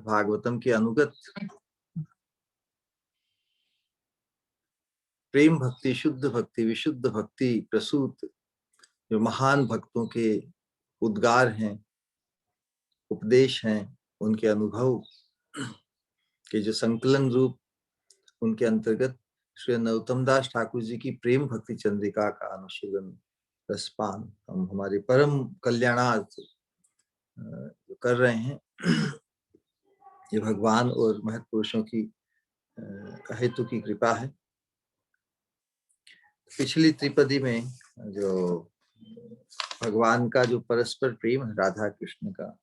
भागवतम के अनुगत प्रेम भक्ति, शुद्ध भक्ति, विशुद्ध भक्ति प्रसूत जो महान भक्तों के उद्गार हैं, उपदेश हैं, उनके अनुभव के जो संकलन रूप, उनके अंतर्गत श्री नरोत्तम दास ठाकुर जी की प्रेम भक्ति चंद्रिका का अनुशीलन रसपान हम हमारे परम कल्याणार्थ कर रहे हैं। ये भगवान और महत्पुरुषों की हेतु की कृपा है। पिछली त्रिपदी में जो भगवान का जो परस्पर प्रेम है राधा कृष्ण का,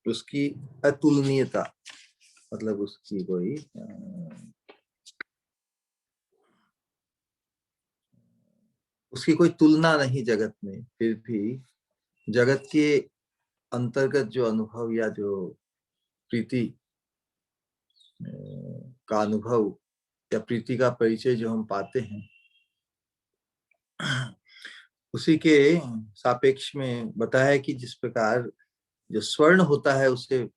उसकी अतुलनीयता, मतलब उसकी कोई उसकी कोई तुलना नहीं जगत में, फिर भी जगत के अंतर्गत जो अनुभव या जो प्रीति का अनुभव या प्रीति का परिचय जो हम पाते हैं, उसी के सापेक्ष में बताया कि जिस प्रकार जो स्वर्ण होता है उसे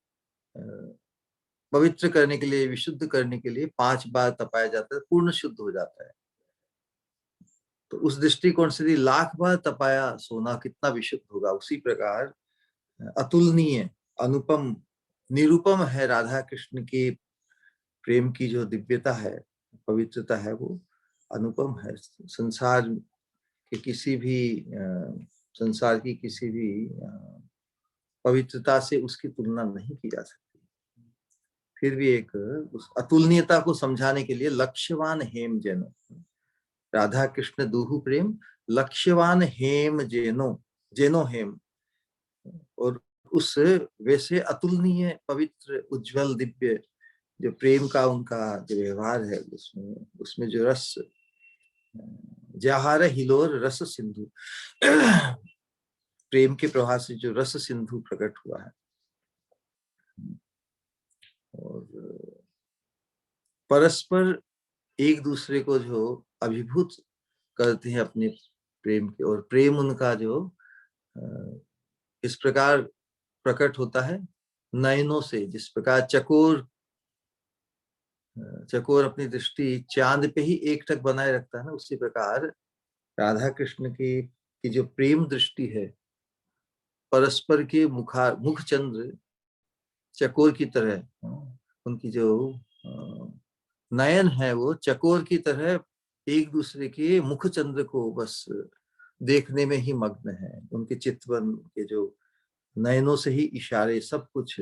पवित्र करने के लिए, विशुद्ध करने के लिए 5 बार तपाया जाता है, पूर्ण शुद्ध हो जाता है। तो उस दृष्टिकोण से 1,00,000 बार तपाया सोना कितना विशुद्ध होगा। उसी प्रकार अतुलनीय, अनुपम, निरुपम है राधा कृष्ण के प्रेम की जो दिव्यता है, पवित्रता है, वो अनुपम है। संसार के किसी भी संसार की किसी भी पवित्रता से उसकी तुलना नहीं की जा सकती। फिर भी एक उस अतुलनीयता को समझाने के लिए लक्ष्यवान हेम जेनो, राधा कृष्ण दुहु प्रेम लक्ष्यवान हेम जेनो, जेनो हेम, और उस वैसे अतुलनीय, पवित्र, उज्जवल, दिव्य जो प्रेम का उनका जो व्यवहार है, उसमें जो रस, जहार हिलोर रस सिंधु, प्रेम के प्रवाह से जो रस सिंधु प्रकट हुआ है, और परस्पर एक दूसरे को जो अभिभूत करते हैं अपने प्रेम के, और प्रेम उनका जो इस प्रकार प्रकट होता है नयनों से, जिस प्रकार चकोर अपनी दृष्टि चांद पे ही एकटक बनाए रखता है ना, उसी प्रकार राधा कृष्ण की जो प्रेम दृष्टि है, परस्पर के मुख चंद्र चकोर की तरह, उनकी जो नयन है वो चकोर की तरह एक दूसरे के मुख चंद्र को बस देखने में ही मग्न है। उनके चितवन के जो नयनों से ही इशारे, सब कुछ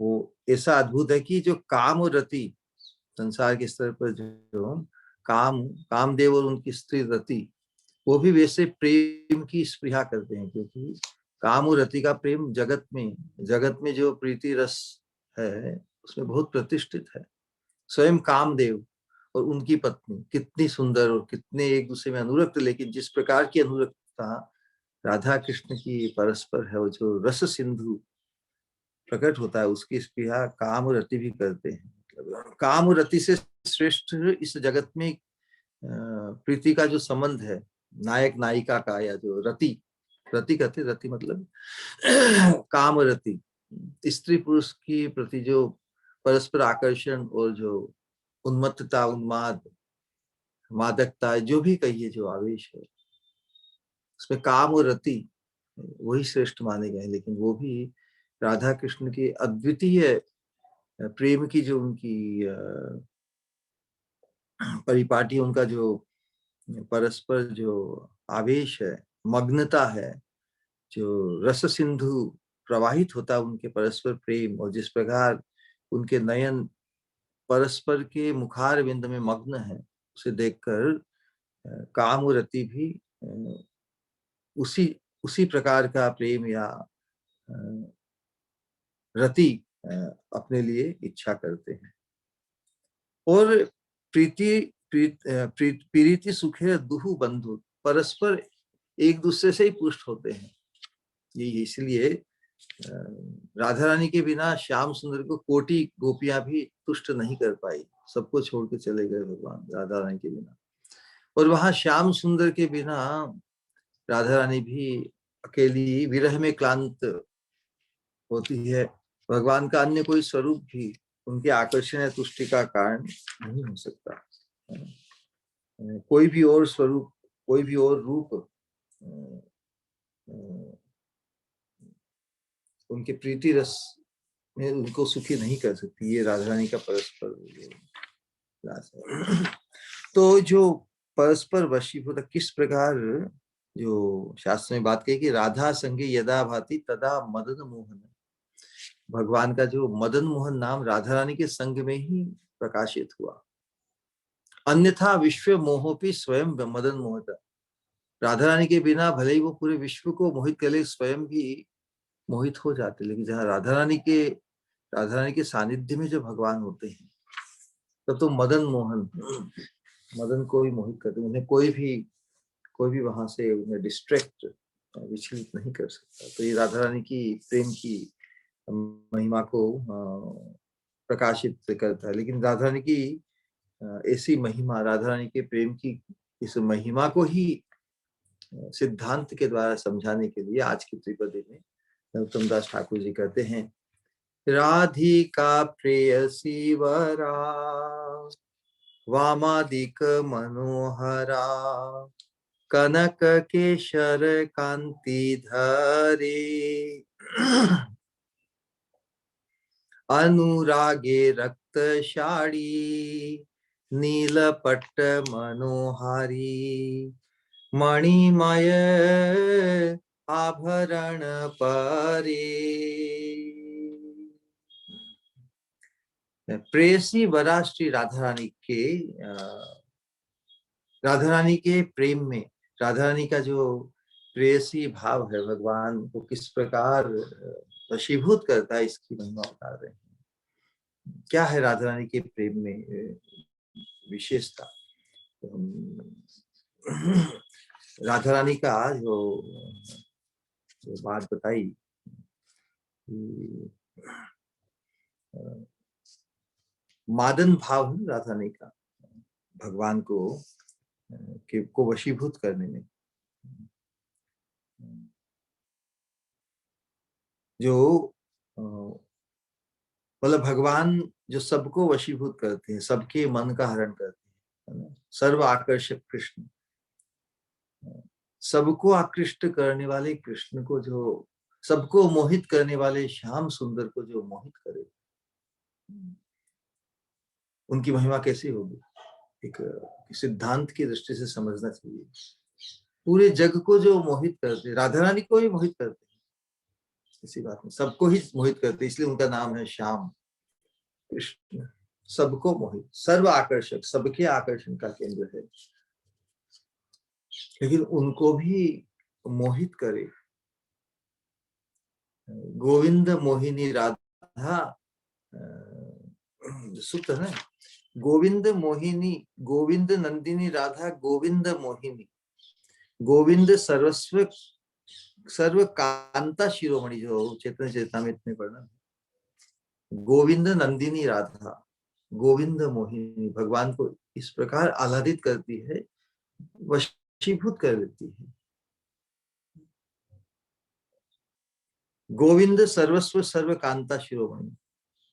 वो ऐसा अद्भुत है कि जो काम और रति, संसार के स्तर पर जो कामदेव और उनकी स्त्री रति, वो भी वैसे प्रेम की स्पृहा करते हैं, क्योंकि काम और रति का प्रेम जगत में जो प्रीति रस है उसमें बहुत प्रतिष्ठित है। स्वयं कामदेव और उनकी पत्नी कितनी सुंदर और कितने एक दूसरे में अनुरक्त, लेकिन जिस प्रकार की अनुरक्तता राधा कृष्ण की परस्पर है, वो जो रस सिंधु प्रकट होता है, उसकी स्पृहा काम और रति भी करते हैं। मतलब काम और रति से श्रेष्ठ इस जगत में प्रीति का जो संबंध है, नायक नायिका का, या जो रति कहते, रति मतलब काम और रति, स्त्री पुरुष की प्रति जो परस्पर आकर्षण और जो उन्मत्तता, उन्माद, मादकता, जो भी कहिए, जो आवेश है, उसमें काम और रति वही श्रेष्ठ माने गए। लेकिन वो भी राधा कृष्ण की अद्वितीय प्रेम की जो उनकी परिपाटी, उनका जो परस्पर जो आवेश है, मग्नता है, जो रस सिंधु प्रवाहित होता है उनके परस्पर प्रेम, और जिस प्रकार उनके नयन परस्पर के मुखार बिंद में मग्न है, उसे देखकर काम और रति भी उसी प्रकार का प्रेम या रति अपने लिए इच्छा करते हैं। और प्रीति सुखे दुहु बंधु, परस्पर एक दूसरे से ही पुष्ट होते हैं। ये इसलिए राधा रानी के बिना श्याम सुंदर को कोटि गोपियां भी तुष्ट नहीं कर पाई, सबको छोड़ के चले गए भगवान राधा रानी के बिना। और वहां श्याम सुंदर के बिना राधा रानी भी अकेली विरह में क्लांत होती है, भगवान का अन्य कोई स्वरूप भी उनके आकर्षण या तुष्टि का कारण नहीं हो सकता। कोई भी और स्वरूप, कोई भी और रूप उनके प्रीति रस में उनको सुखी नहीं कर सकती। ये राधा रानी का परस्पर रास है। तो जो परस्पर वशीभूत किस प्रकार, जो शास्त्र में बात कही कि राधा संगे यदा भाति तदा मदन मोहन, भगवान का जो मदन मोहन नाम राधा रानी के संग में ही प्रकाशित हुआ। अन्यथा विश्व मोहोपि स्वयं मदन मोहता, राधा रानी के बिना भले ही वो पूरे विश्व को मोहित कर ले, स्वयं भी मोहित हो जाते। लेकिन जहाँ राधा रानी के सानिध्य में जो भगवान होते हैं, तब तो मदन मोहन, मदन को भी मोहित करते। उन्हें कोई भी वहां से उन्हें डिस्ट्रैक्ट, विचलित नहीं कर सकता। तो ये राधा रानी की प्रेम की महिमा को प्रकाशित करता है। लेकिन राधा रानी की ऐसी महिमा, राधा रानी के प्रेम की इस महिमा को ही सिद्धांत के द्वारा समझाने के लिए आज की त्रिपदी में नरोत्तम दास ठाकुर जी कहते हैं, राधिका प्रेयसी वरा वामादिक मनोहरा कनक केशर कांति धरे अनुरागे रक्त शाड़ी नीलपट्ट मनोहारी मणिमय आभरण परे। प्रेयसी वरा श्री राधा रानी के प्रेम में, राधा रानी का जो प्रेयसी भाव है, भगवान को किस प्रकार वशीभूत करता है, इसकी महिमा बता रहे हैं। क्या है राधा रानी के प्रेम में विशेषता? राधा रानी का जो बात बताई, मादन भाव है राधा रानी का भगवान को वशीभूत करने में। जो मतलब भगवान जो सबको वशीभूत करते हैं, सबके मन का हरण करते हैं, सर्व आकर्षक कृष्ण, सबको आकृष्ट करने वाले कृष्ण को, जो सबको मोहित करने वाले श्याम सुंदर को जो मोहित करे, उनकी महिमा कैसी होगी? एक सिद्धांत की दृष्टि से समझना चाहिए। पूरे जग को जो मोहित करते, राधा रानी को ही मोहित करते, इसी बात में सबको ही मोहित करते, इसलिए उनका नाम है श्याम कृष्ण। सबको मोहित, सर्व आकर्षक, सबके आकर्षण का केंद्र है, लेकिन उनको भी मोहित करे। गोविंद मोहिनी राधा सूत्र है, गोविंद मोहिनी, गोविंद नंदिनी राधा, गोविंद मोहिनी, गोविंद सर्व कांता शिरोमणि, जो चेतन चेतामृत में पढ़ना, गोविंद नंदिनी राधा, गोविंद मोहिनी, भगवान को इस प्रकार आह्लादित करती है, वशीभूत कर देती है। गोविंद सर्वस्व सर्व कांता शिरोमणि,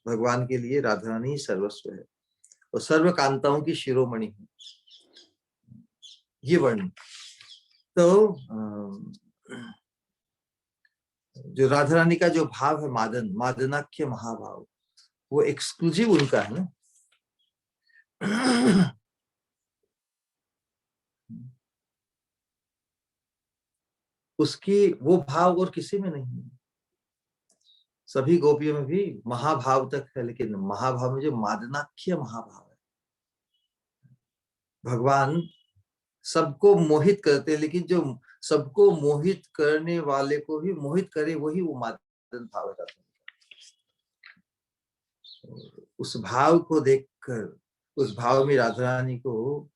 भगवान के लिए राधा रानी सर्वस्व है और सर्व कांताओं की शिरोमणि है, ये वर्णन। तो जो राधा रानी का जो भाव है मादन, मादनाख्य महाभाव, वो एक्सक्लूसिव उनका है ना। उसकी वो भाव और किसी में नहीं है। सभी गोपियों में भी महाभाव तक है, लेकिन महाभाव में जो मादनाख्य महाभाव है, भगवान सबको मोहित करते हैं, लेकिन जो सबको मोहित करने वाले को भी मोहित करे, वही वो मादन भाव है। उस भाव को देखकर, उस भाव में राधा रानी को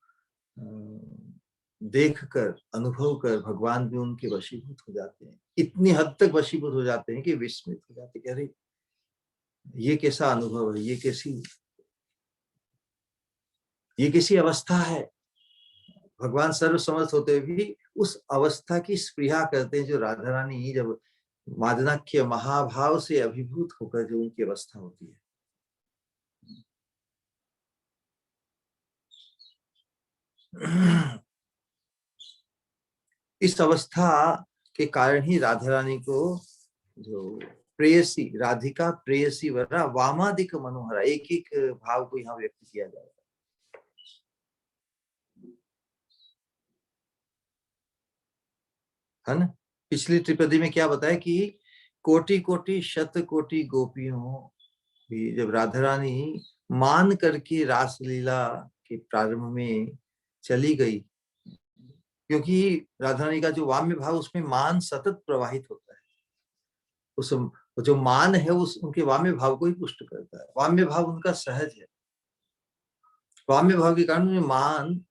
देखकर, अनुभव कर, भगवान भी उनके वशीभूत हो जाते हैं। इतनी हद तक वशीभूत हो जाते हैं कि विस्मित हो जाते हैं, अरे ये कैसा अनुभव है, ये कैसी अवस्था है। भगवान सर्वसमर्थ होते हुए भी उस अवस्था की स्पृहा करते हैं, जो राधा रानी जब मादनाख्य महाभाव से अभिभूत होकर जो उनकी अवस्था होती है, इस अवस्था के कारण ही राधा रानी को जो प्रेयसी, राधिका प्रेयसी वरा वामादिक मनोहरा, एक एक भाव को यहाँ व्यक्त किया जाएगा। है ना? पिछली त्रिपदी में क्या बताया कि कोटि कोटि शत कोटि गोपियों भी जब राधा रानी मान करके रासलीला के प्रारंभ में चली गई, क्योंकि राधा रानी का जो वाम्य भाव उसमें मान सतत प्रवाहित होता है, उस जो मान है उस उनके वाम्य भाव को ही पुष्ट करता है। वाम्य भाव उनका सहज है, वाम्य भाव के कारण मान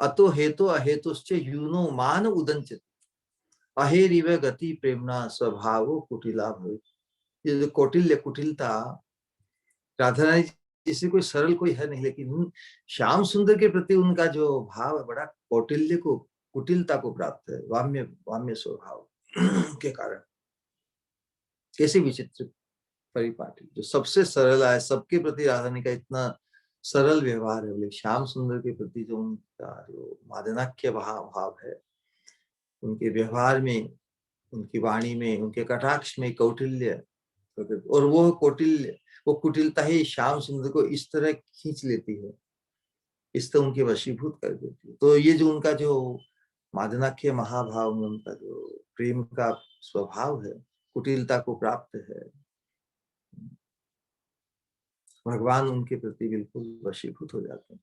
अतो हेतु अहेतुश्च यूनो मान उदंचित अहेरिव गति प्रेमना स्वभाव कुटिला भवे। ये जो कौटिल्य, कुटिलता, राधा रानी जैसे कोई सरल कोई है नहीं, लेकिन श्याम सुंदर के प्रति उनका जो भाव है बड़ा कौटिल्य को, कुटिलता को प्राप्त है, वाम्य वाम्य स्वभाव के कारण। कैसे विचित्र परिपाटी, जो सबसे सरल है, सबके प्रति राधा रानी का इतना सरल व्यवहार है, बोले श्याम सुंदर के प्रति जो उनका जो मादनाख्य भाव है, उनके व्यवहार में, उनकी वाणी में, उनके कटाक्ष में कौटिल्य, और वो कौटिल्य, वो कुटिलता ही श्याम सुंदर को इस तरह खींच लेती है, इस तरह उनके वशीभूत कर देती है। तो ये जो उनका जो मादनाख्य महाभाव में उनका जो प्रेम का स्वभाव है, कुटिलता को प्राप्त है, भगवान उनके प्रति बिल्कुल वशीभूत हो जाते हैं।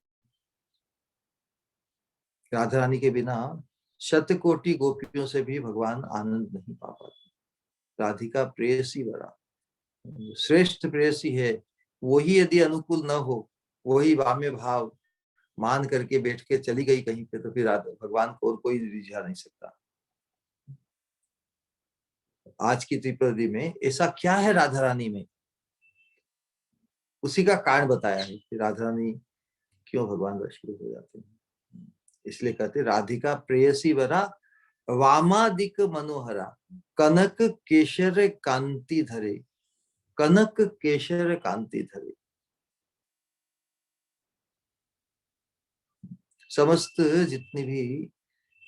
राधा रानी के बिना शतकोटि गोपियों से भी भगवान आनंद नहीं पा पाते। राधिका प्रेयसी वरा, श्रेष्ठ प्रेयसी है, वही यदि अनुकूल न हो, वही वाम्य भाव मान करके बैठ के चली गई कहीं पे, तो फिर भगवान को और कोई रिझा नहीं सकता। आज की त्रिपदी में ऐसा क्या है राधा रानी में, उसी का कारण बताया है कि राधा रानी क्यों भगवान वशीभूत हो जाते हैं। इसलिए कहते राधिका प्रेयसी वरा वामादिक मनोहरा कनक केशर कांति धरे, कनक केशर कांति धरे। समस्त जितनी भी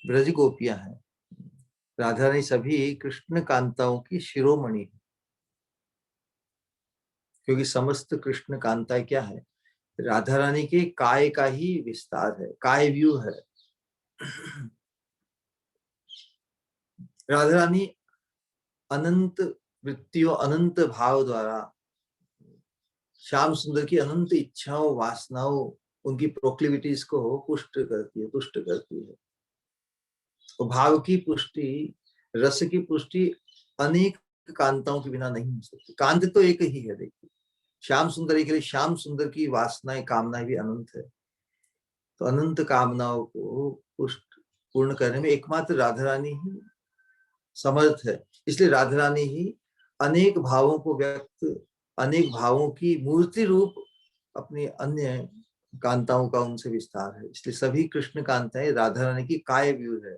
ब्रज गोपियां हैं, राधा रानी सभी कृष्ण कांताओं की शिरोमणि है, क्योंकि समस्त कृष्ण कांताएं क्या है, राधा रानी के काय का ही विस्तार है, काय व्यू है। राधा रानी अनंत वृत्तियों, अनंत भाव द्वारा श्याम सुंदर की अनंत इच्छाओं, वासनाओं, उनकी प्रोक्लिविटीज को पुष्ट करती है, तुष्ट करती है। तो भाव की पुष्टि, रस की पुष्टि अनेक कांताओं के बिना नहीं हो सकती। कांत तो एक ही है, देखिए श्याम सुंदर के लिए श्याम सुंदर की वासनाएं, कामनाएं भी अनंत है। तो अनंत कामनाओं को पुष्ट पूर्ण करने में एकमात्र राधा रानी ही समर्थ है। इसलिए राधा रानी ही अनेक भावों को व्यक्त, अनेक भावों की मूर्ति रूप अपनी अन्य कांताओं का उनसे विस्तार है। इसलिए सभी कृष्ण कांताएं राधा रानी की काय व्यू है,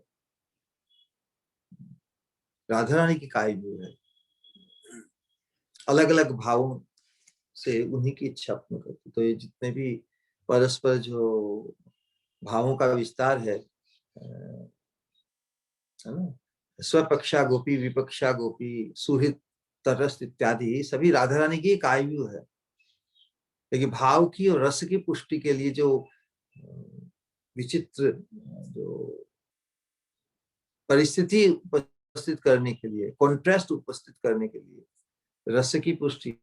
राधा रानी की काय व्यू है। अलग अलग भावों से उन्हीं की इच्छा पूर्ण करती। तो ये जितने भी परस्पर जो भावों का विस्तार है ना, स्वपक्षा गोपी, विपक्षा गोपी, सुहृद, तरस्त इत्यादि सभी राधा रानी की एक आयु है। लेकिन भाव की और रस की पुष्टि के लिए जो विचित्र जो परिस्थिति उपस्थित करने के लिए, कॉन्ट्रास्ट उपस्थित करने के लिए, रस की पुष्टि,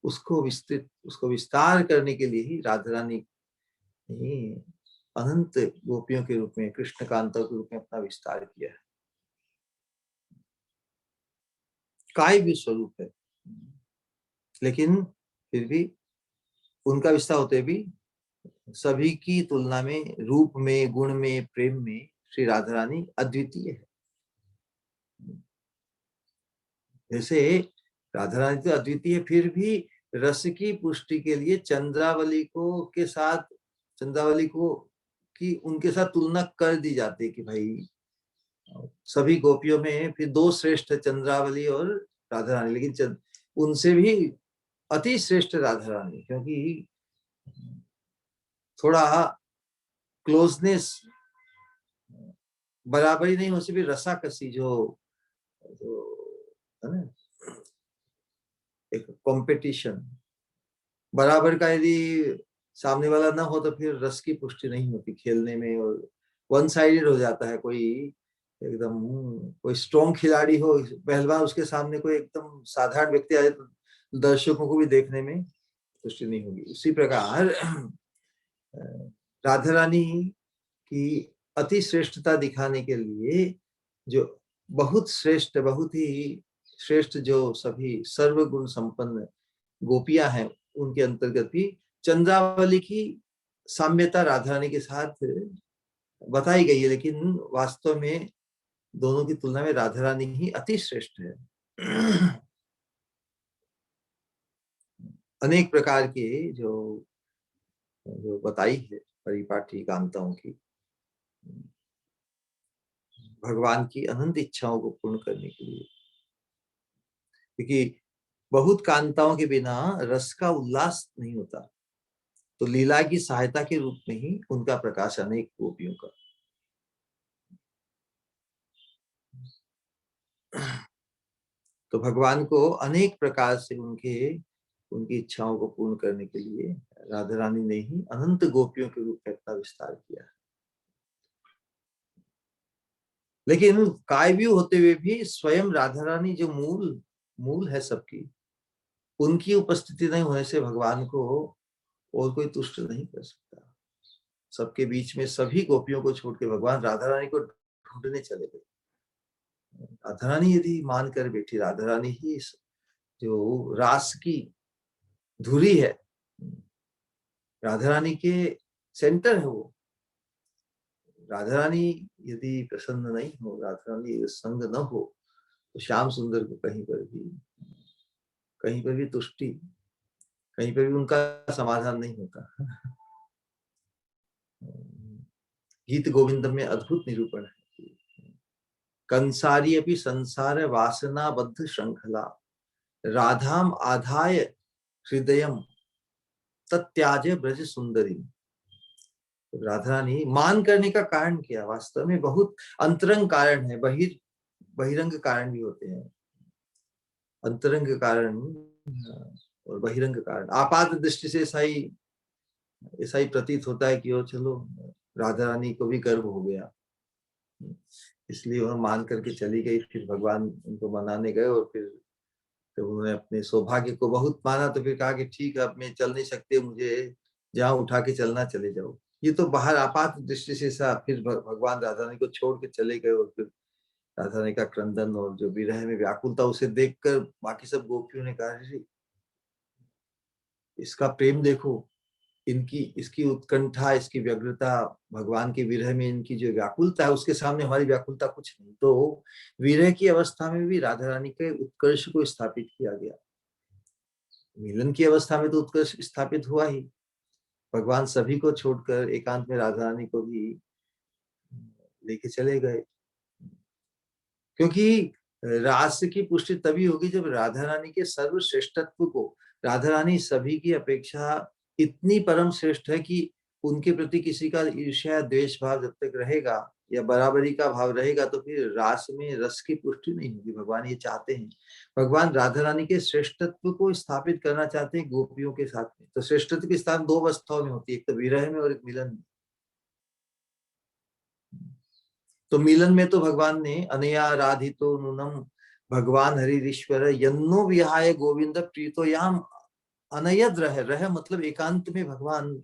उसको विस्तार करने के लिए ही राधा रानी अनंत गोपियों के रूप में, कृष्ण कांता के रूप में अपना विस्तार किया है। काय भी स्वरूप है, लेकिन फिर भी उनका विस्तार होते भी सभी की तुलना में रूप में, गुण में, प्रेम में श्री राधा रानी अद्वितीय है। जैसे राधा रानी तो अद्वितीय है, फिर भी रस की पुष्टि के लिए चंद्रावली को के साथ, चंद्रावली को की उनके साथ तुलना कर दी जाती है कि भाई सभी गोपियों में फिर दो श्रेष्ठ, चंद्रावली और राधा रानी, लेकिन उनसे भी अति श्रेष्ठ राधा रानी, क्योंकि थोड़ा क्लोजनेस बराबरी नहीं हो सकती, रसाकसी जो है ना, एक कंपटीशन बराबर का, यदि सामने वाला ना हो तो फिर रस की पुष्टि नहीं होती खेलने में, और वन साइडेड हो जाता है। कोई एकदम कोई स्ट्रॉन्ग खिलाड़ी हो पहलवान, उसके सामने कोई एकदम साधारण व्यक्ति आए तो दर्शकों को भी देखने में पुष्टि नहीं होगी। उसी प्रकार राधा रानी की अति श्रेष्ठता दिखाने के लिए जो बहुत श्रेष्ठ, बहुत ही श्रेष्ठ जो सभी सर्वगुण संपन्न गोपियां हैं, उनके अंतर्गत भी चंद्रावली की साम्यता राधा रानी के साथ बताई गई है, लेकिन वास्तव में दोनों की तुलना में राधा रानी ही अति श्रेष्ठ है। अनेक प्रकार के जो जो बताई है परिपाटी कांताओं की, भगवान की अनंत इच्छाओं को पूर्ण करने के लिए, क्योंकि बहुत कांताओं के बिना रस का उल्लास नहीं होता, तो लीला की सहायता के रूप में ही उनका प्रकाश अनेक गोपियों का। तो भगवान को अनेक प्रकार से उनकी इच्छाओं को पूर्ण करने के लिए राधा रानी ने ही अनंत गोपियों के रूप में अपना विस्तार किया। लेकिन काव्य होते हुए भी स्वयं राधा रानी जो मूल है सबकी, उनकी उपस्थिति नहीं होने से भगवान को और कोई तुष्ट नहीं कर सकता। सबके बीच में सभी गोपियों को छोड़ के भगवान राधा रानी को ढूंढने चले गए। राधा रानी यदि मान कर बैठी, राधा रानी ही जो रास की धुरी है, राधा रानी के सेंटर है वो। राधा रानी यदि प्रसन्न नहीं हो, राधा रानी संग न हो, तो श्याम सुंदर को कहीं पर भी तुष्टि, कहीं पर भी उनका समाधान नहीं होता। गीत गोविंद में अद्भुत निरूपण है। कंसारी अपि संसार वासना बद्ध श्रृंखला राधाम आधाय हृदयम तत्याजे ब्रज सुंदरी। राधा रानी मान करने का कारण क्या? वास्तव में बहुत अंतरंग कारण है, बहिरंग कारण भी होते हैं। अंतरंग कारण और बहिरंग कारण, आपात दृष्टि से ऐसा ही प्रतीत होता है कि वो चलो राधा रानी को भी गर्व हो गया, इसलिए वह मान करके चली गई। फिर भगवान उनको मनाने गए, और फिर जब उन्होंने अपने सौभाग्य को बहुत माना तो फिर कहा कि ठीक है, अब मैं चल नहीं सकते, मुझे जहाँ उठा के चलना चले जाओ। ये तो बाहर आपात दृष्टि से सा, फिर भगवान राधा रानी को छोड़ के चले गए, और फिर राधा रानी का क्रंदन और जो विरह में व्याकुलता, उसे देखकर बाकी सब गोपियों ने कहा, इसका प्रेम देखो, इसकी उत्कंठा, इसकी व्यग्रता, भगवान के विरह में इनकी जो व्याकुलता है, उसके सामने हमारी व्याकुलता कुछ नहीं। तो विरह की अवस्था में भी राधा रानी के उत्कर्ष को स्थापित किया गया। मिलन की अवस्था में तो उत्कर्ष स्थापित हुआ ही, भगवान सभी को छोड़कर एकांत में राधा रानी को भी लेके चले गए। क्योंकि रास की पुष्टि तभी होगी जब राधा रानी के सर्वश्रेष्ठत्व को, राधा रानी सभी की अपेक्षा इतनी परम श्रेष्ठ है कि उनके प्रति किसी का ईर्ष्या द्वेष भाव जब तक रहेगा या बराबरी का भाव रहेगा, तो फिर रास में रस की पुष्टि नहीं होगी। भगवान ये चाहते हैं, भगवान राधा रानी के श्रेष्ठत्व को स्थापित करना चाहते हैं गोपियों के साथ में। तो श्रेष्ठत्व की स्थान दो अवस्थाओं में होती है, एक तो विरह में और एक मिलन में। तो मिलन में तो भगवान ने अनया राधितो नूनम भगवान हरिश्वर यन्नो विहाय गोविंद प्रीतो याम अनयद रह मतलब एकांत में भगवान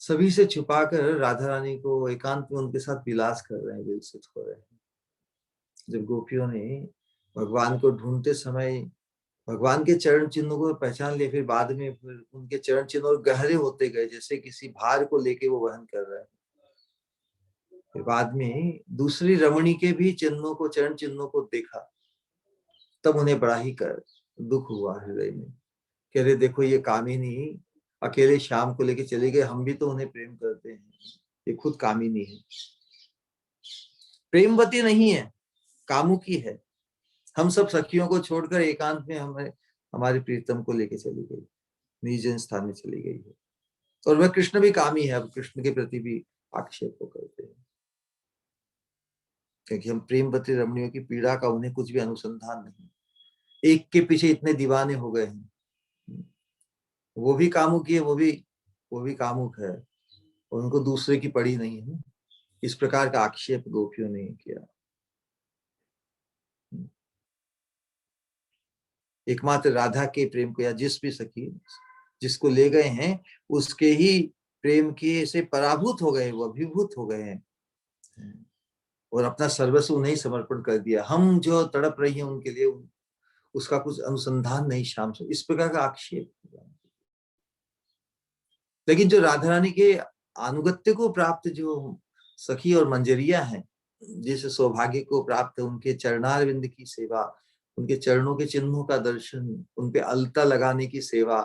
सभी से छुपाकर राधा रानी को एकांत में उनके साथ विलास कर रहे हैं, विलसित हो रहे हैं। जब गोपियों ने भगवान को ढूंढते समय भगवान के चरण चिन्हों को पहचान लिया, फिर बाद में फिर उनके चरण चिन्ह और गहरे होते गए, जैसे किसी भार को लेके वो वहन कर रहे हैं। फिर बाद में दूसरी रमणी के भी चिन्हों को, चरण चिन्हों को देखा, तब उन्हें बड़ा ही दुख हुआ हृदय में। कह रहे देखो, ये कामिनी अकेले श्याम को लेके चले गए, हम भी तो उन्हें प्रेम करते हैं, ये खुद कामिनी है। प्रेमवती नहीं है, कामुकी है। हम सब सखियों को छोड़कर एकांत में हमें हमारे प्रीतम को लेके चली गई, निर्जन स्थान में चली गई है। और वह कृष्ण भी कामी है, अब कृष्ण के प्रति भी आक्षेप को करते हैं, क्योंकि हम प्रेमवती रमणियों की पीड़ा का उन्हें कुछ भी अनुसंधान नहीं, एक के पीछे इतने दीवाने हो गए हैं। वो भी कामुक है, वो भी कामुक है, और उनको दूसरे की पड़ी नहीं है। इस प्रकार का आक्षेप गोपियों ने किया। एकमात्र राधा के प्रेम को, या जिस भी सखी जिसको ले गए हैं, उसके ही प्रेम के से पराभूत हो गए, वो अभिभूत हो गए हैं, और अपना सर्वस्व उन्हें समर्पण कर दिया। हम जो तड़प रही हैं उनके लिए, उसका कुछ अनुसंधान नहीं शाम से, इस प्रकार का आक्षेप। लेकिन जो राधा रानी के अनुगत्य को प्राप्त जो सखी और मंजरिया हैं, जिस सौभाग्य को प्राप्त है उनके चरणारविंद की सेवा, उनके चरणों के चिन्हों का दर्शन, उनपे अलता लगाने की सेवा,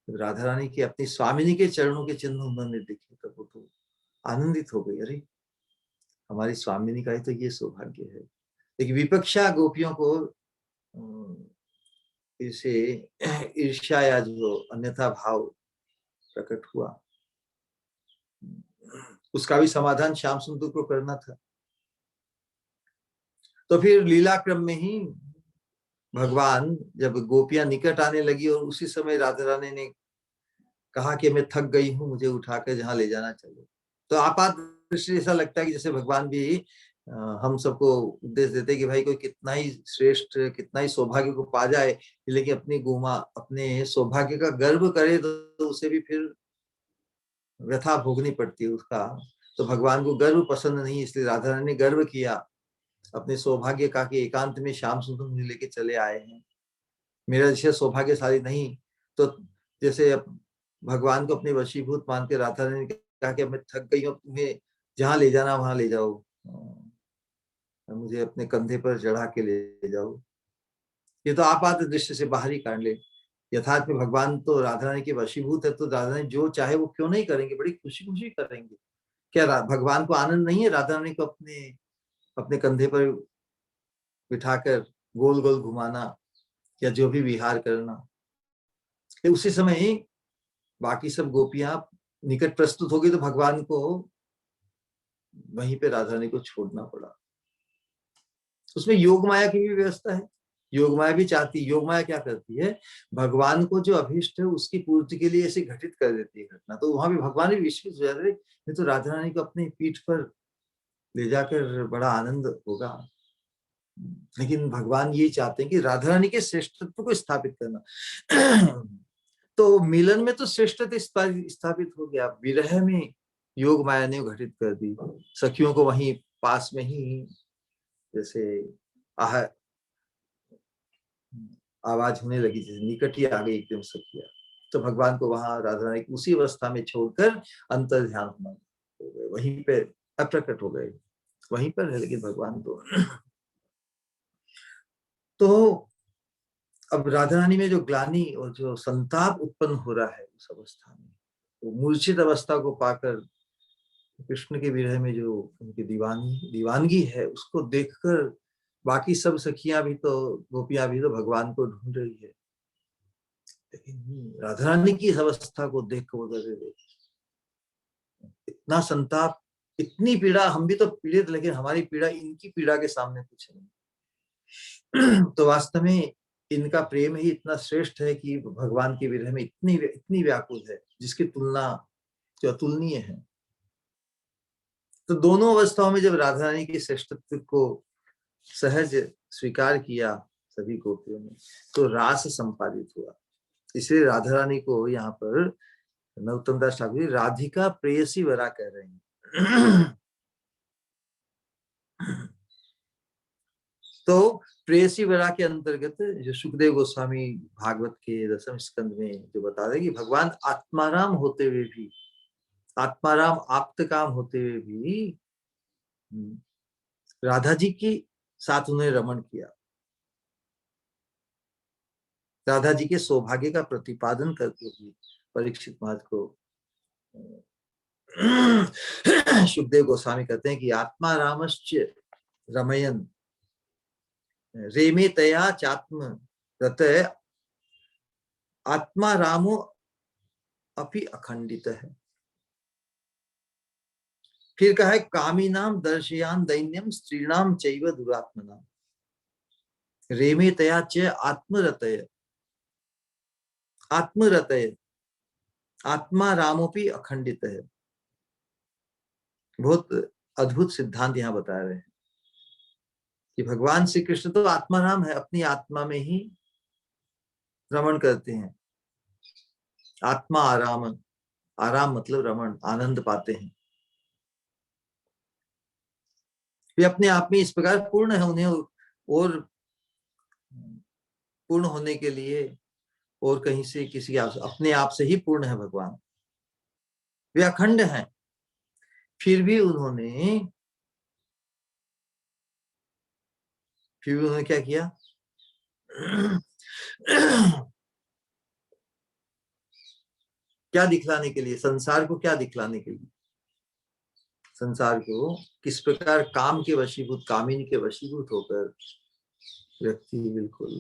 राधा रानी की अपनी स्वामिनी के चरणों के चिन्ह उन्होंने देखे, तब वो तो आनंदित हो गई, अरे हमारी स्वामिनी का ही तो ये सौभाग्य है। लेकिन विपक्षा गोपियों को इसे ईर्ष्या या जो अन्यथा भाव प्रकट हुआ, उसका भी समाधान श्याम सुंदर को करना था। तो फिर लीला क्रम में ही भगवान जब गोपियां निकट आने लगी, और उसी समय राधा रानी ने कहा कि मैं थक गई हूं, मुझे उठाकर जहां ले जाना चाहिए, तो आपात दृष्टि ऐसा लगता है कि जैसे भगवान भी हम सबको उपदेश देते कि भाई कोई कितना ही श्रेष्ठ, कितना ही सौभाग्य को पा जाए, लेकिन अपने सौभाग्य का गर्व करे तो उसे भी फिर व्यथा भोगनी पड़ती है उसका। तो भगवान को गर्व पसंद नहीं, इसलिए राधा रानी ने गर्व किया अपने सौभाग्य का कि एकांत में श्याम सुंदर मुझे लेके चले आए हैं, मेरा जैसे सौभाग्यशाली नहीं। तो जैसे भगवान को अपने वशीभूत मान के राधा रानी ने कहा कि मैं थक गई हूँ, तुम्हें जहां ले जाना वहां ले जाओ, मुझे अपने कंधे पर चढ़ा के ले जाओ। ये तो आपात दृष्टि से बाहरी कारण ले, यथार्थ में भगवान तो राधा रानी के वशीभूत है, तो राधा रानी जो चाहे वो क्यों नहीं करेंगे, बड़ी खुशी खुशी करेंगे। क्या भगवान को आनंद नहीं है राधा रानी को अपने अपने कंधे पर बिठाकर गोल गोल घुमाना, या जो भी विहार करना। उसी समय ही बाकी सब गोपियां निकट प्रस्तुत हो गई, तो भगवान को वहीं पे राधा रानी को छोड़ना पड़ा। उसमें योग माया की भी व्यवस्था है, योग माया भी चाहती, योग माया क्या करती है, भगवान को जो अभीष्ट है उसकी पूर्ति के लिए ऐसे घटित कर देती है घटना, तो वहां भी भगवान भी विश्वास हो जाते, ये तो राधा रानी को अपनी पीठ पर ले जाकर बड़ा आनंद होगा। लेकिन भगवान ये चाहते हैं कि राधा रानी के श्रेष्ठत्व को स्थापित करना। तो मिलन में तो श्रेष्ठता स्थापित हो गया, विरह में योग माया ने घटित कर दी। सखियों को वहीं पास में ही जैसे आह आवाज होने लगी, जैसे निकट ही आ गई एकदम सखिया, तो भगवान को वहां राधा रानी उसी अवस्था में छोड़कर अंतर ध्यान होना हो गए, वहीं पे अप्रकट हो गए, वहीं पर है लेकिन भगवान तो अब राधा रानी में जो ग्लानि और जो संताप उत्पन्न हो रहा है उस अवस्था में, वो मूर्छित अवस्था को पाकर कृष्ण के विरह में जो उनकी दीवानगी है, उसको देखकर बाकी सब सखियां भी तो, गोपियां भी तो भगवान को ढूंढ रही है, लेकिन राधा रानी की इस अवस्था को देख कर वो इतना संताप, इतनी पीड़ा, हम भी तो पीड़ित, लेकिन हमारी पीड़ा इनकी पीड़ा के सामने कुछ नहीं। तो वास्तव में इनका प्रेम ही इतना श्रेष्ठ है कि भगवान के विरह में इतनी इतनी व्याकुल है, जिसकी तुलना जो अतुलनीय है। तो दोनों अवस्थाओं में जब राधा रानी के श्रेष्ठत्व को सहज स्वीकार किया सभी गोपियों ने, तो रास संपादित हुआ। इसलिए राधा रानी को यहाँ पर नरोत्तम दास ठाकुर राधिका प्रेयसी वरा कह रहे हैं। तो प्रेयसी वरा के अंतर्गत जो सुखदेव गोस्वामी भागवत के 10वें स्कंद में जो बता रहे कि भगवान आत्माराम होते हुए भी, आत्माराम आप्त काम होते हुए भी राधा जी के साथ उन्हें रमण किया, राधा जी के सौभाग्य का प्रतिपादन करते हुए परीक्षित महाराज को सुखदेव गोस्वामी कहते हैं कि आत्मा रामश्च रमयन रेमे तया चात्म रत आत्मा रामो अपि अखंडित है। फिर कहा है कामीनाम दर्शयान दैन्यम स्त्रीणाम चैव दुरात्मना रेमे तया च आत्मरतय आत्मरतय आत्मा रामोपि अखंडित है। बहुत अद्भुत सिद्धांत यहाँ बता रहे हैं कि भगवान श्री कृष्ण तो आत्मा राम है, अपनी आत्मा में ही रमण करते हैं। आत्मा आराम, आराम मतलब रमण, आनंद पाते हैं। वे अपने आप में इस प्रकार पूर्ण है, उन्हें और पूर्ण होने के लिए और कहीं से किसी अपने आप से ही पूर्ण है भगवान। वे अखंड हैं, फिर भी उन्होंने क्या किया? क्या दिखलाने के लिए? संसार को क्या दिखलाने के लिए? संसार को किस प्रकार काम के वशीभूत, कामिनी के वशीभूत होकर व्यक्ति बिल्कुल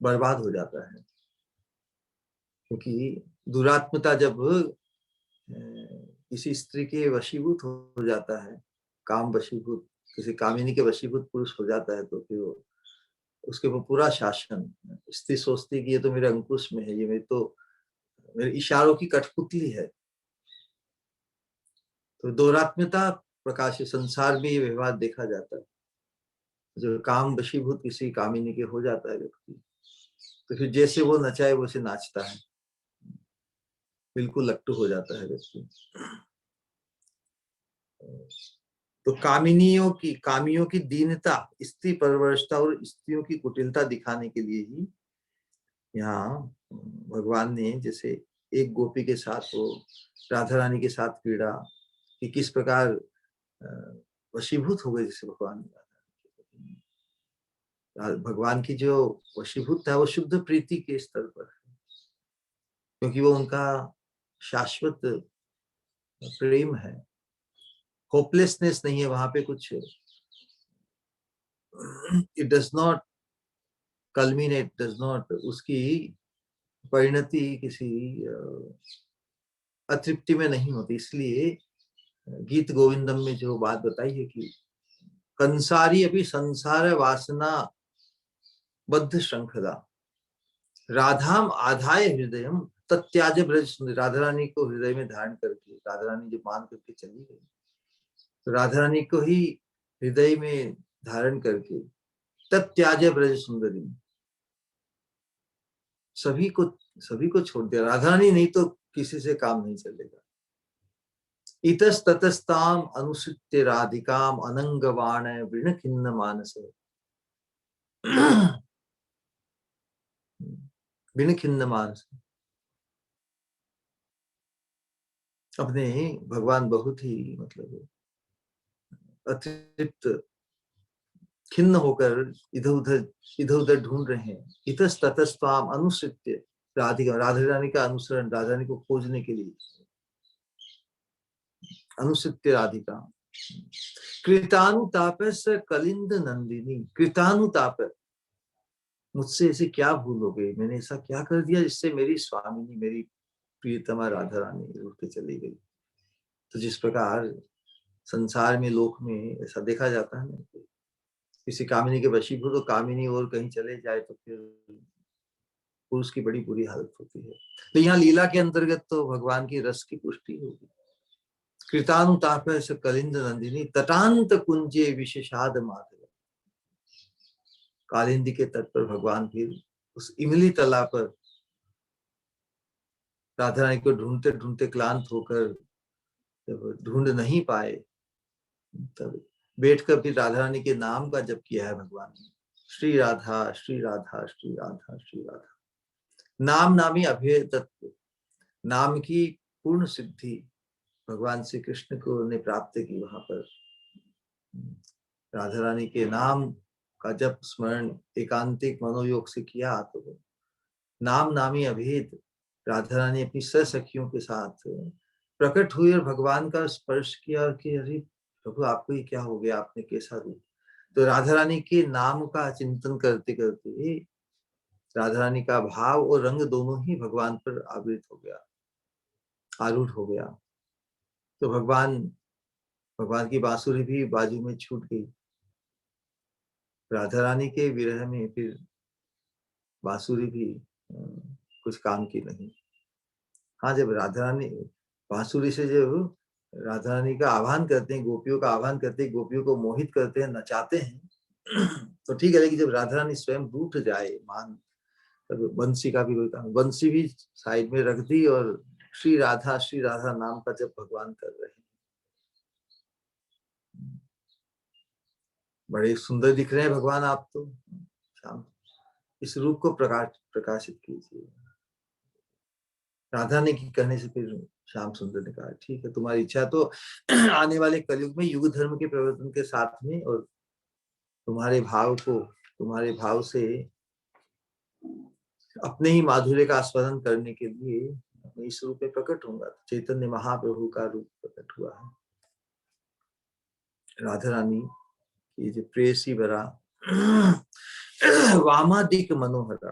बर्बाद हो जाता है। क्योंकि दुरात्मता जब किसी स्त्री के वशीभूत हो जाता है, काम वशीभूत, किसी कामिनी के वशीभूत पुरुष हो जाता है, तो फिर उसके वो पूरा शासन, स्त्री सोचती कि ये तो मेरे अंकुश में है, ये मेरे इशारों की कठपुतली है। तो दुरात्मता प्रकाश संसार में ये व्यवहार देखा जाता है। जो काम वशीभूत किसी कामिनी के हो जाता है व्यक्ति, तो फिर जैसे वो नचाए वैसे नाचता है, बिल्कुल लट्टू हो जाता है व्यक्ति। तो कामियों की दीनता, स्त्री परवरशता और स्त्रियों की कुटिलता दिखाने के लिए ही यहाँ भगवान ने जैसे एक गोपी के साथ वो राधा रानी के साथ क्रीड़ा कि किस प्रकार वशीभूत हो गए, जैसे भगवान की जो वशीभूत है वो शुद्ध प्रीति के स्तर पर है, क्योंकि वो उनका शाश्वत प्रेम है। होपलेसनेस नहीं है वहां पे कुछ, it does not culminate, does not, उसकी परिणति किसी अतृप्ति में नहीं होती। इसलिए गीत गोविंदम में जो बात बताई है कि कंसारी अभी संसार वासना बद्ध श्रृंखला राधाम आधाय हृदय तत्याज ब्रज, राधा रानी को हृदय में धारण करके राधा रानी जो मान करके चली गई, तो राधा रानी को ही हृदय में धारण करके तत्याज ब्रज सुंदरी, सभी को छोड़ दिया। राधा रानी नहीं तो किसी से काम नहीं चलेगा। इतस ततस्ताम अनुसृत्य राधिकाम अनंगवाण वृण खिन्न मानस वृण खिन्न मानस। अपने भगवान बहुत ही मतलब अतृप्त खिन्न होकर इधर उधर ढूंढ रहे हैं। इतस ततस्ताम अनुसृत्य राधिका, राधा रानी का अनुसरण, राधा रानी को खोजने के लिए अनुसृत्य राधिका। कृतानुताप स कलिंद नंदिनी, कृतानुताप, मुझसे ऐसे क्या भूल हो गई, मैंने ऐसा क्या कर दिया जिससे मेरी स्वामिनी, मेरी प्रियतमा राधा रानी रुक के चली गई। तो जिस प्रकार संसार में, लोक में ऐसा देखा जाता है ना, किसी कामिनी के वशीभूत तो कामिनी और कहीं चले जाए तो फिर पुरुष की बड़ी बुरी हालत होती है। तो यहाँ लीला के अंतर्गत तो भगवान की रस की पुष्टि होगी। कृतानुताप से कलिंद नंदिनी तटांत कुंजे विशेषाद माधव, कालिंदी के तट पर भगवान फिर उस इमली तला पर राधा रानी को ढूंढते ढूंढते क्लांत होकर जब ढूंढ नहीं पाए, तब बैठकर फिर राधा रानी के नाम का जप किया है भगवान ने, श्री राधा श्री राधा श्री राधा श्री राधा। नाम नामी अभेद तत्व, नाम की पूर्ण सिद्धि भगवान श्री कृष्ण को ने प्राप्त की। वहां पर राधा रानी के नाम का जप स्मरण एकांतिक मनोयोग से किया तो नाम नामी अभेद, राधा रानी अपनी सखियों के साथ प्रकट हुई और भगवान का स्पर्श किया और कि अरे प्रभु आपको ये क्या हो गया, आपने कैसा रूप। तो राधा रानी के नाम का चिंतन करते करते राधा रानी का भाव और रंग दोनों ही भगवान पर आवृत हो गया, आरूढ़ हो गया। तो भगवान की बांसुरी भी बाजू में छूट गई। राधा रानी के विरह में फिर बांसुरी भी कुछ काम की नहीं। हाँ, जब राधा रानी बांसुरी से जब राधा रानी का आह्वान करते हैं, गोपियों का आह्वान करते हैं, गोपियों को मोहित करते हैं, नचाते हैं, तो ठीक है। लेकिन जब राधा रानी स्वयं रूठ जाए, मान, तब बंसी का भी होता है, बंसी भी साइड में रख दी और श्री राधा नाम का जब भगवान कर रहे हैं। बड़े सुंदर दिख रहे हैं भगवान आप तो, शाम इस रूप को प्रकाशित कीजिए। राधा ने की कहने से फिर श्याम सुंदर ने कहा ठीक है, तुम्हारी इच्छा। तो आने वाले कलयुग में युग धर्म के प्रवर्तन के साथ में और तुम्हारे भाव से अपने ही माधुर्य का आस्वादन करने के लिए मैं इस रूप में प्रकट होऊंगा। चैतन्य महाप्रभु का रूप प्रकट हुआ है। राधा रानी की जो प्रेयसी भरा वामादिक मनोहरा।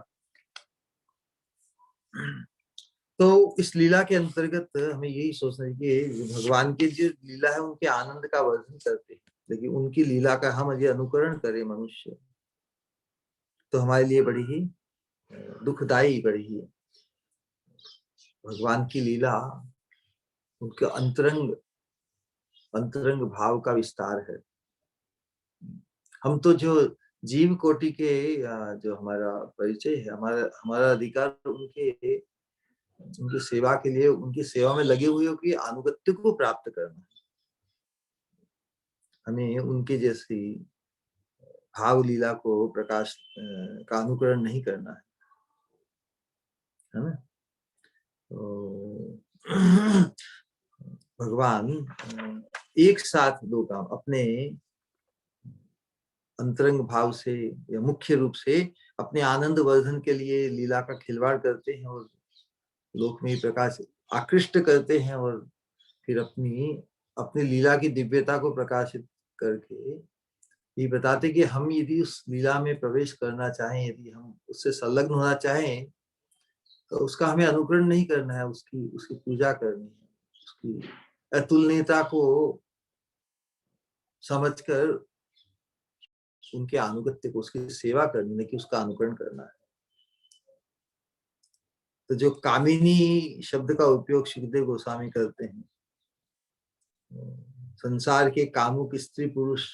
तो इस लीला के अंतर्गत हमें यही सोचना चाहिए कि भगवान की जो लीला है उनके आनंद का वर्णन करते हैं, लेकिन उनकी लीला का हम यदि अनुकरण करें मनुष्य, तो हमारे लिए बड़ी ही दुखदाई, बड़ी ही भगवान की लीला उनके अंतरंग भाव का विस्तार है। हम तो जो जीव कोटि के जो हमारा परिचय है, हमारा अधिकार उनकी सेवा के लिए, उनकी सेवा में लगे हुए कि अनुगत्य को प्राप्त करना है। हमें उनके जैसी भाव लीला को प्रकाश का अनुकरण नहीं करना है ना। तो भगवान एक साथ दो काम अपने अंतरंग भाव से या मुख्य रूप से अपने आनंद वर्धन के लिए लीला का खिलवाड़ करते हैं और लोक में प्रकाश आकृष्ट करते हैं, और फिर अपनी लीला की दिव्यता को प्रकाशित करके ये बताते कि हम यदि उस लीला में प्रवेश करना चाहें, यदि हम उससे संलग्न होना चाहें, तो उसका हमें अनुकरण नहीं करना है, उसकी पूजा करनी है, उसकी अतुलनीयता को समझकर उनके अनुगत्य को, उसकी सेवा करनी, नहीं कि उसका अनुकरण करना है। तो जो कामिनी शब्द का उपयोग सुखदेव गोस्वामी करते हैं, संसार के कामुक स्त्री पुरुष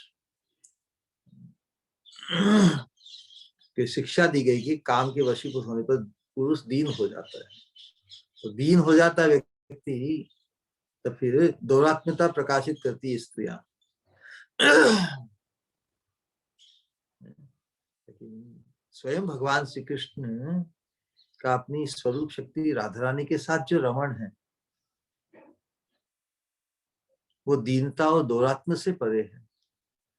की शिक्षा दी गई कि काम के वशीभूत होने पर पुरुष दीन हो जाता है। तो दीन हो जाता है व्यक्ति, तो फिर दौरात्म्यता प्रकाशित करती है स्त्रियां। स्वयं भगवान श्री कृष्ण का अपनी स्वरूप शक्ति राधा रानी के साथ जो रमण है, वो दीनता और दौरात्म्य से परे है,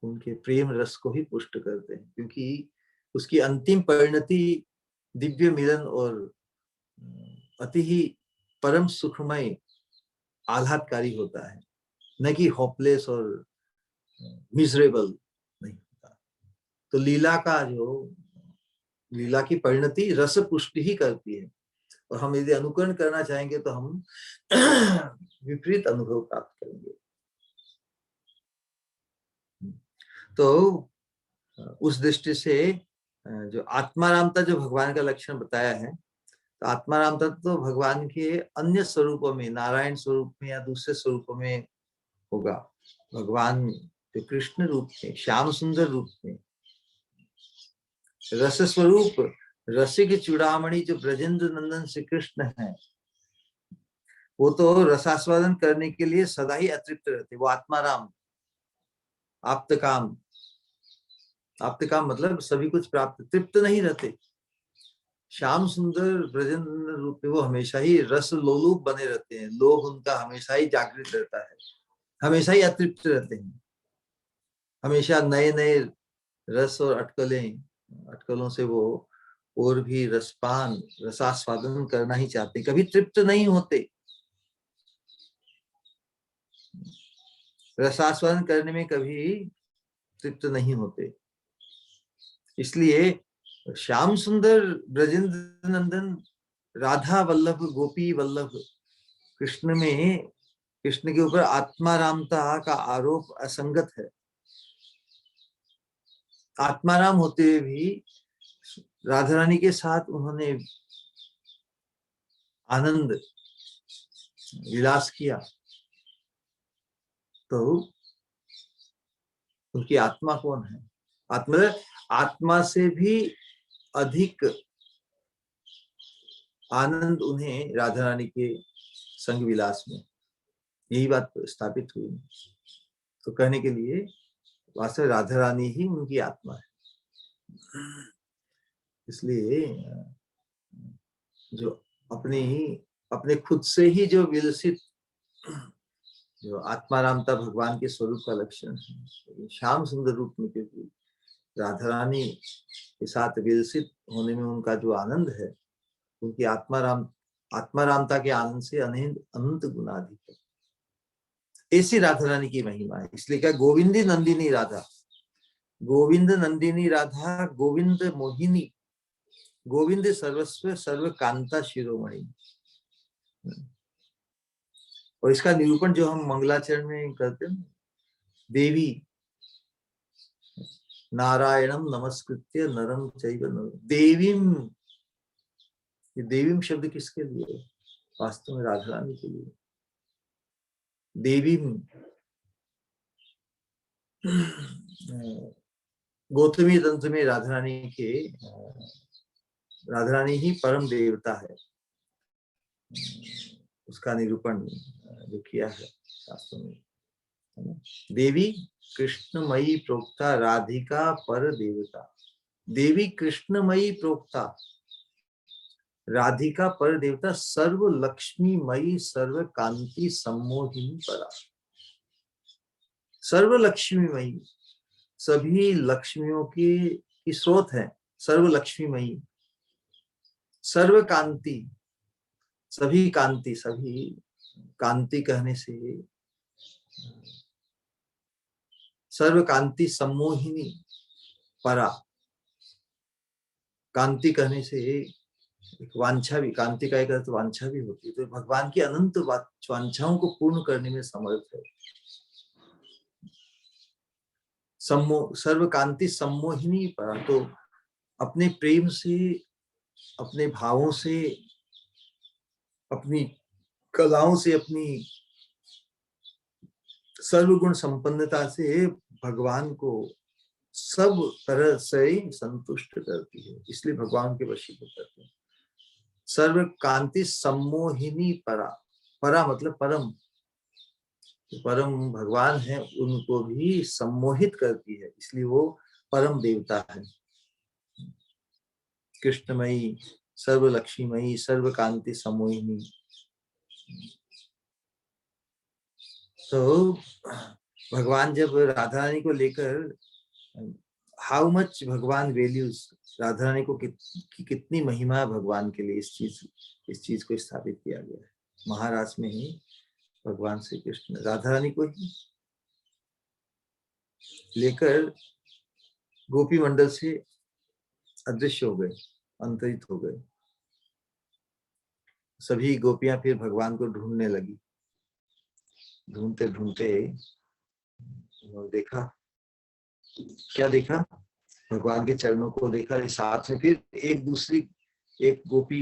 उनके प्रेम रस को ही पुष्ट करते हैं, क्योंकि उसकी अंतिम परिणति दिव्य मिलन और अति ही परम सुखमय आह्लादकारी होता है, न कि होपलेस और मिजरेबल नहीं होता। तो लीला की परिणति रस पुष्टि ही करती है, और हम यदि अनुकरण करना चाहेंगे तो हम विपरीत अनुभव प्राप्त करेंगे। तो उस दृष्टि से जो आत्मारामता जो भगवान का लक्षण बताया है, तो आत्मारामता तो भगवान के अन्य स्वरूपों में, नारायण स्वरूप में या दूसरे स्वरूपों में होगा। भगवान जो कृष्ण रूप में, श्याम सुंदर रूप में, रस स्वरूप रसिक चूड़ामणि जो ब्रजेंद्र नंदन श्री कृष्ण है, वो तो रसास्वादन करने के लिए सदा ही अतृप्त रहते। वो आत्माराम, आप्तकाम, आप्तकाम मतलब सभी कुछ प्राप्त, तृप्त नहीं रहते। श्याम सुंदर ब्रजेंद्र रूप में वो हमेशा ही रस लोलुप बने रहते हैं, लोभ उनका हमेशा ही जागृत रहता है, हमेशा ही अतृप्त रहते हैं, हमेशा नए नए रस और अटकलों से वो और भी रसास्वादन करना ही चाहते, कभी तृप्त नहीं होते। रसास्वादन करने में कभी तृप्त नहीं होते। इसलिए श्याम सुंदर ब्रजेंद्र नंदन राधा वल्लभ गोपी वल्लभ कृष्ण में, कृष्ण के ऊपर आत्मारामता का आरोप असंगत है। आत्माराम होते हुए भी राधा रानी के साथ उन्होंने आनंद विलास किया, तो उनकी आत्मा कौन है? आत्मा से भी अधिक आनंद उन्हें राधा रानी के संग विलास में, यही बात स्थापित हुई। तो कहने के लिए वास्तव राधा रानी ही उनकी आत्मा है। इसलिए जो अपने खुद से ही जो विलसित, जो आत्मारामता भगवान के स्वरूप का लक्षण है, श्याम सुंदर रूप में, क्योंकि राधा रानी के साथ विलसित होने में उनका जो आनंद है, उनकी आत्मारामता के आनंद से अनंत गुना अधिक है। ऐसी राधा रानी की महिमा है। इसलिए क्या गोविंदी नंदिनी राधा, गोविंद नंदिनी राधा, गोविंद मोहिनी, गोविंद सर्वस्व सर्व कांता शिरोमणि। और इसका निरूपण जो हम मंगलाचरण में करते हैं, देवी नारायणम नमस्कृत्य नरम चैव देवीम, ये देवीम शब्द किसके लिए? वास्तव में राधा रानी के लिए। देवीम गौतमी तंत्र में राधा रानी ही परम देवता है, उसका निरूपण जो किया है शास्त्रों में। देवी कृष्णमयी प्रोक्ता राधिका पर देवता, देवी कृष्णमयी प्रोक्ता राधिका पर देवता, सर्व लक्ष्मीमयी सर्व कांति सम्मोहिनी परा। सर्व लक्ष्मीमयी, सभी लक्ष्मियों की स्रोत है, सर्व लक्ष्मीमयी, सर्व कांति, सभी कांति, सभी कांति कहने से सर्व कांति सम्मोहिनी परा, कांति कहने से एक वांछा भी, कांति का एक अर्थ वांछा भी होती है, तो भगवान की अनंत वांछाओं को पूर्ण करने में समर्थ है। सर्व कांति सम्मोहिनी परा, तो अपने प्रेम से, अपने भावों से, अपनी कलाओं से, अपनी सर्वगुण संपन्नता से भगवान को सब तरह से संतुष्ट करती है, इसलिए भगवान के वशीभूत करते हैं। सर्व कांति सम्मोहिनी परा, परा मतलब परम, परम भगवान है, उनको भी सम्मोहित करती है, इसलिए वो परम देवता है। कृष्णमयी, सर्व लक्ष्मीमयी, सर्व कांति सम्मोहिनी। तो भगवान जब राधा रानी को लेकर, हाउ मच भगवान वैल्यूज, राधा रानी को कितनी महिमा है भगवान के लिए, इस चीज को स्थापित किया गया है। महाराज में ही भगवान श्री कृष्ण राधा रानी को ही लेकर गोपी मंडल से अदृश्य हो गए, अंतरित हो गए। सभी गोपियां फिर भगवान को ढूंढने लगी। ढूंढते ढूंढते देखा, क्या देखा? भगवान के चरणों को देखा, साथ में फिर एक गोपी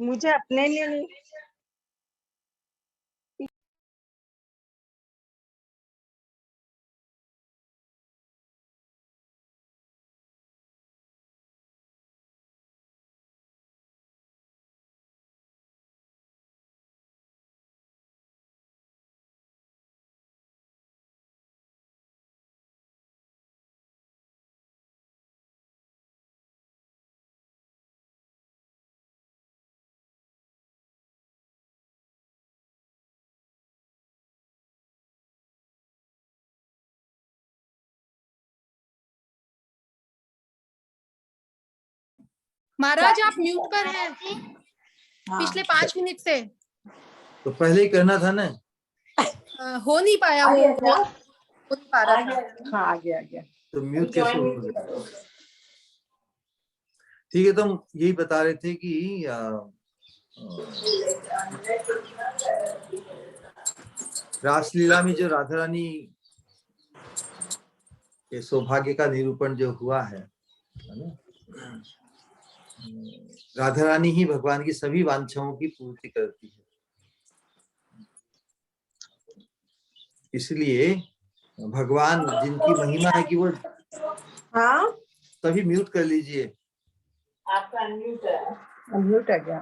मुझे अपने लिए नहीं, महाराज आप म्यूट पर हैं पिछले 5 मिनट से। तो पहले ही करना था ना। हो नहीं पाया, वो हो नहीं पा रहा था। हाँ आ गया। तो म्यूट कैसे हो गया? ठीक है, तो हम यही बता रहे थे कि रासलीला में जो राधा रानी के सौभाग्य का निरूपण जो हुआ है ना, राधा रानी ही भगवान की सभी वांछाओं की पूर्ति करती है। इसलिए भगवान जिनकी महिमा है कि वो, हाँ तभी म्यूट कर लीजिए। आपका अनम्यूट है क्या?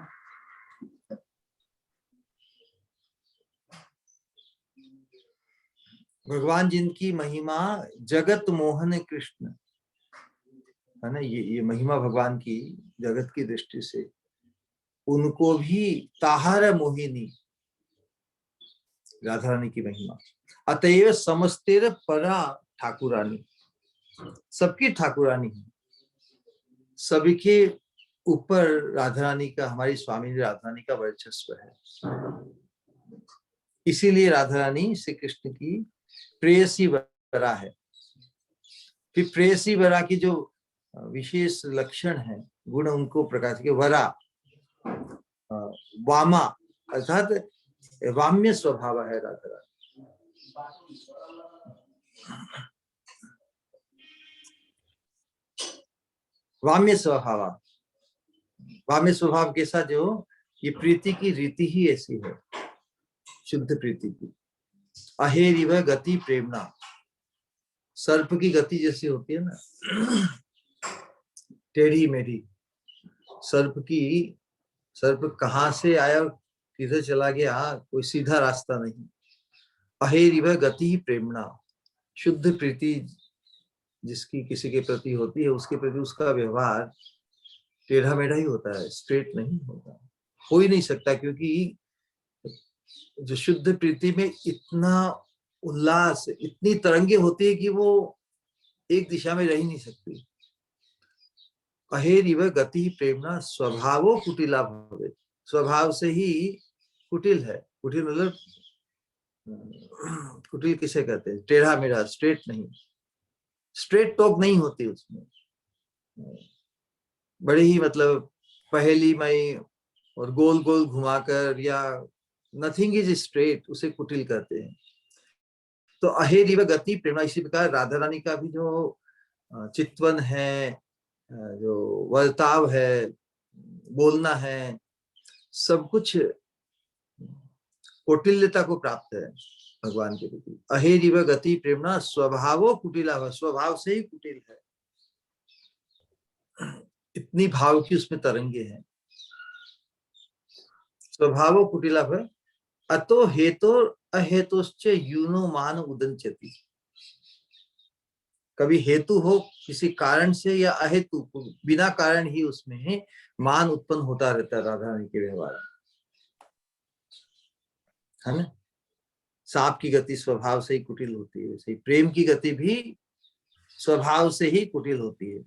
भगवान जिनकी महिमा जगत मोहन कृष्ण है ना, ये महिमा भगवान की जगत की दृष्टि से, उनको भी ताहर मोहिनी राधा रानी की महिमा। अतएव समस्तेर परा ठाकुरानी, सबकी ठाकुरानी है, सभी के ऊपर राधा रानी का, हमारी स्वामी राधा रानी का वर्चस्व है। इसीलिए राधा रानी श्री कृष्ण की प्रेयसी वरा है। फिर प्रेयसी वरा की जो विशेष लक्षण है, गुण, उनको प्रकाश के वरा, वामा अर्थात वाम्य स्वभाव है राधा रानी। वाम्य स्वभाव, वाम्य स्वभाव के साथ जो ये प्रीति की रीति ही ऐसी है, शुद्ध प्रीति की। अहेरिव गति प्रेमणा, सर्प की गति जैसी होती है ना, टेढ़ी मेढ़ी। सर्प कहाँ से आया किधर चला गया, कोई सीधा रास्ता नहीं। अहेरिव गति प्रेमणा, शुद्ध प्रीति जिसकी किसी के प्रति होती है, उसके प्रति उसका व्यवहार टेढ़ा मेढ़ा ही होता है, स्ट्रेट नहीं होता, हो ही नहीं सकता। क्योंकि जो शुद्ध प्रीति में इतना उल्लास, इतनी तरंगे होती है कि वो एक दिशा में रह ही नहीं सकती। अहेरिव गति प्रेमणा स्वभावो कुटिला भवे, स्वभाव से ही कुटिल है। कुटिल मतलब, कुटिल किसे कहते हैं? टेढ़ा मेढ़ा, स्ट्रेट नहीं, स्ट्रेट टॉक नहीं होती उसमें। बड़े ही मतलब पहेलीमय और गोल गोल घुमाकर, या नथिंग इज स्ट्रेट, उसे कुटिल कहते हैं। तो अहेरिव गति प्रेरणा, इसी प्रकार राधा रानी का भी जो चितवन है, जो वर्ताव है, बोलना है, सब कुछ कौटिल्यता को प्राप्त है भगवान के प्रति। अहेरिव गति प्रेरणा स्वभावो कुटिला, स्वभाव से ही कुटिल है, इतनी भाव की उसमें तरंगे हैं। स्वभावो कुटिला है, अतो हेतो अहेतुश्च यूनो मान उदंचति। कभी हेतु हो किसी कारण से, या अहेतु बिना कारण ही उसमें मान उत्पन्न होता रहता है राधा रानी के व्यवहार में, है ना। सांप की गति स्वभाव से ही कुटिल होती है, वैसे प्रेम की गति भी स्वभाव से ही कुटिल होती है।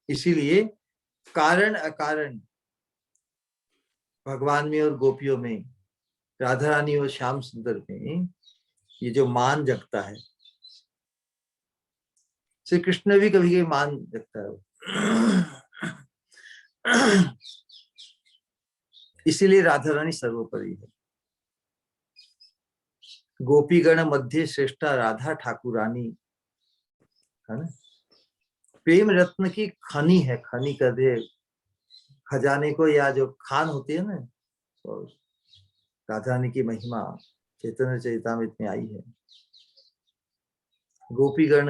इसीलिए कारण अकारण भगवान में और गोपियों में, राधा रानी और श्याम सुंदर में ये जो मान जगता है, श्री कृष्ण भी कभी कभी मान जगता है। इसीलिए राधा रानी सर्वोपरि है। गोपीगण मध्य श्रेष्ठा राधा ठाकुरानी, है ना। प्रेम रत्न की खनी है, खनी का दे खजाने को या जो खान होती है ना, तो राधा रानी की महिमा चैतन्य चरितामृत में आई है। गोपीगण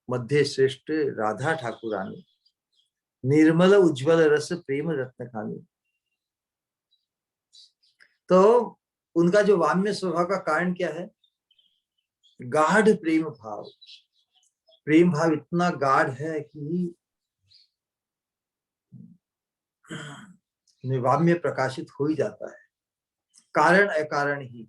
मध्य श्रेष्ठ राधा ठाकुरानी, निर्मल उज्ज्वल रस प्रेम रत्न खानी। तो उनका जो वाम्य स्वभाव का कारण क्या है? गाढ़ प्रेम भाव। प्रेम भाव इतना गाढ़ है कि वाम्य प्रकाशित हो ही जाता है, कारण अकारण ही।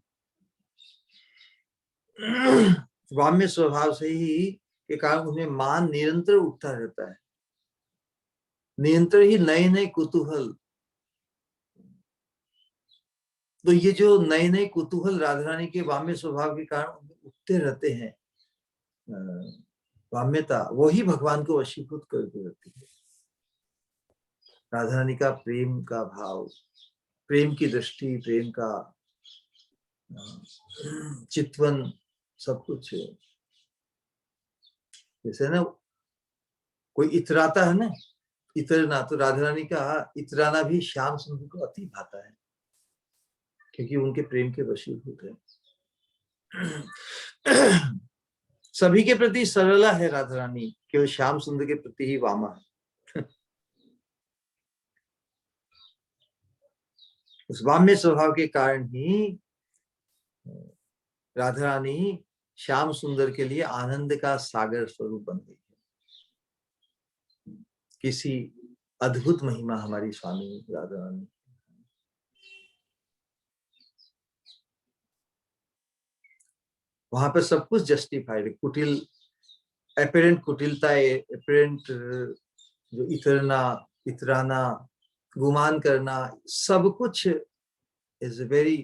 वाम्य स्वभाव से ही के कारण उन्हें मान निरंतर उठता रहता है, निरंतर ही नए नए कुतूहल। तो ये जो नए नए कुतूहल राधा रानी के वाम्य स्वभाव के कारण उठते रहते हैं, वाम्यता, वही भगवान को वशीभूत करती रहती है। राधा रानी का प्रेम का भाव, प्रेम की दृष्टि, प्रेम का चितवन, सब कुछ। जैसे ना कोई इतराता है ना, इतरना, तो राधा रानी का इतराना भी श्याम सुंदर को अति भाता है, क्योंकि उनके प्रेम के वशीभूत है। सभी के प्रति सरला है राधा रानी, केवल श्याम सुंदर के प्रति ही वामा है। उस वाम्य स्वभाव के कारण ही राधा रानी श्याम सुंदर के लिए आनंद का सागर स्वरूप बन गई है। किसी अद्भुत महिमा हमारी स्वामी राधा रानी। वहां पर सब कुछ जस्टिफाइड है। कुटिल, एपरेंट कुटिलता, एपरेंट जो इतराना, गुमान करना, सब कुछ इज वेरी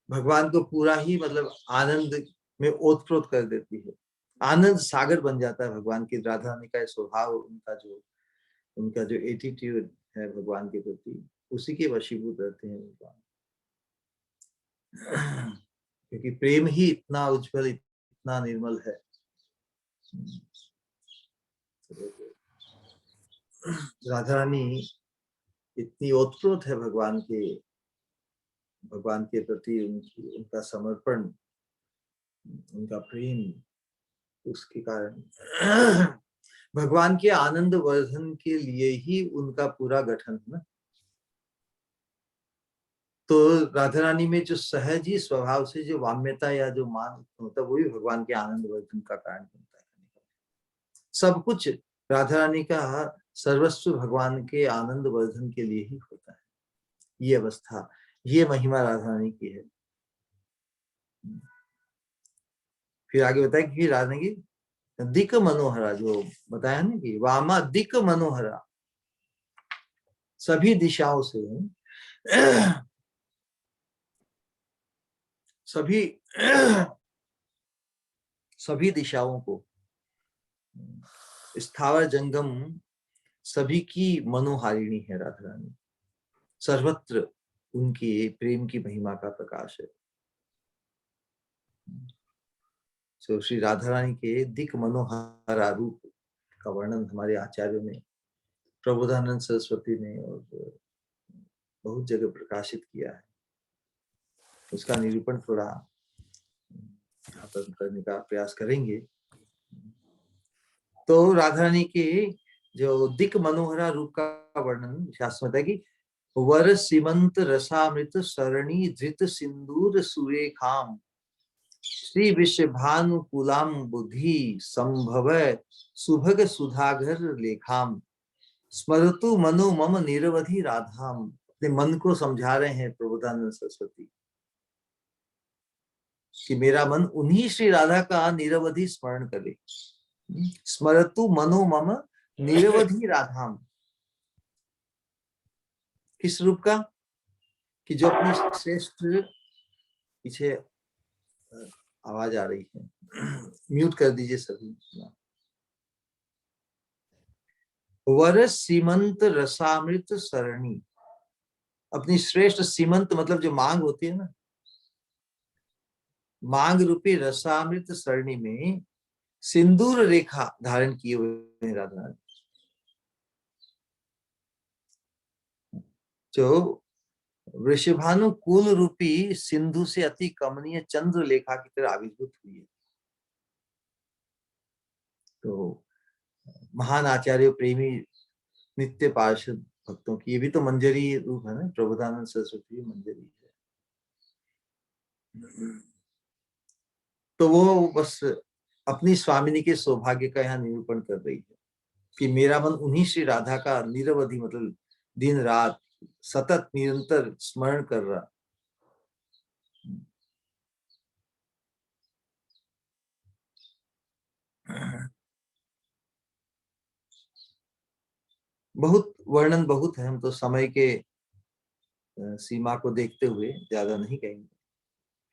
भगवान को पूरा ही मतलब आनंद में ओतप्रोत कर देती है। आनंद सागर बन जाता है भगवान की। राधा रानी का स्वभाव, उनका जो एटीट्यूड है भगवान के प्रति, उसी के वशीभूत रहते हैं भगवान। क्योंकि प्रेम ही इतना उज्जवल, इतना निर्मल है। राधा रानी इतनी ओतप्रोत है भगवान के प्रति, उनका समर्पण, उनका प्रेम, उसके कारण भगवान के आनंद वर्धन के लिए ही उनका पूरा गठन है ना। तो राधा रानी में जो सहज स्वभाव से जो वाम्यता या जो मान होता है, वही भगवान के आनंद वर्धन का कारण बनता है। सब कुछ राधा रानी का सर्वस्व भगवान के आनंद वर्धन के लिए ही होता है। ये अवस्था, ये महिमा राधा रानी की है। फिर आगे बताया कि राधा रानी की दिक मनोहरा, जो बताया ना कि वामा दिक मनोहरा, सभी दिशाओं से, सभी दिशाओं को, स्थावर जंगम सभी की मनोहारिणी है राधा रानी। सर्वत्र उनकी प्रेम की महिमा का प्रकाश है। तो श्री राधा रानी के दिक मनोहरा रूप का वर्णन हमारे आचार्यों ने, प्रबोधानंद सरस्वती ने और बहुत जगह प्रकाशित किया है। उसका निरूपण थोड़ा यहाँ पर करने का प्रयास करेंगे। तो राधा रानी के जो दिक मनोहरा रूप का वर्णन शास्त्र में है कि वर सीमंत रसामृत सरणी धृत सिंदूर सुरेखाम श्री विश्वभानुकुलाम बुद्धि संभव सुभग सुधागर लेखाम स्मरतु मनो मम निरवधि राधाम। अपने मन को समझा रहे हैं प्रबोधानंद सरस्वती कि मेरा मन उन्हीं श्री राधा का निरवधि स्मरण करे। स्मरतु मनो मम निरवधि राधाम, किस रूप का? कि जो अपनी श्रेष्ठ, पीछे आवाज आ रही है, म्यूट कर दीजिए सभी। वर सीमंत रसामृत सरणी, अपनी श्रेष्ठ सीमंत मतलब जो मांग होती है ना, मांग रूपी रसामृत सरणी में सिंदूर रेखा धारण किए हुए राधा रानी। जो वृषभानुकूल रूपी सिंधु से अति कमनीय चंद्रलेखा की तरह आविर्भूत हुई है। तो महान आचार्य प्रेमी नित्य पार्षद भक्तों की, ये भी तो मंजरी रूप है ना, प्रबोधानंद सरस्वती मंजरी है। तो वो बस अपनी स्वामिनी के सौभाग्य का यहाँ निरूपण कर रही है कि मेरा मन उन्हीं श्री राधा का निरवधि, मतलब दिन रात सतत निरंतर स्मरण कर रहा। बहुत वर्णन बहुत है, हम तो समय के सीमा को देखते हुए ज्यादा नहीं कहेंगे।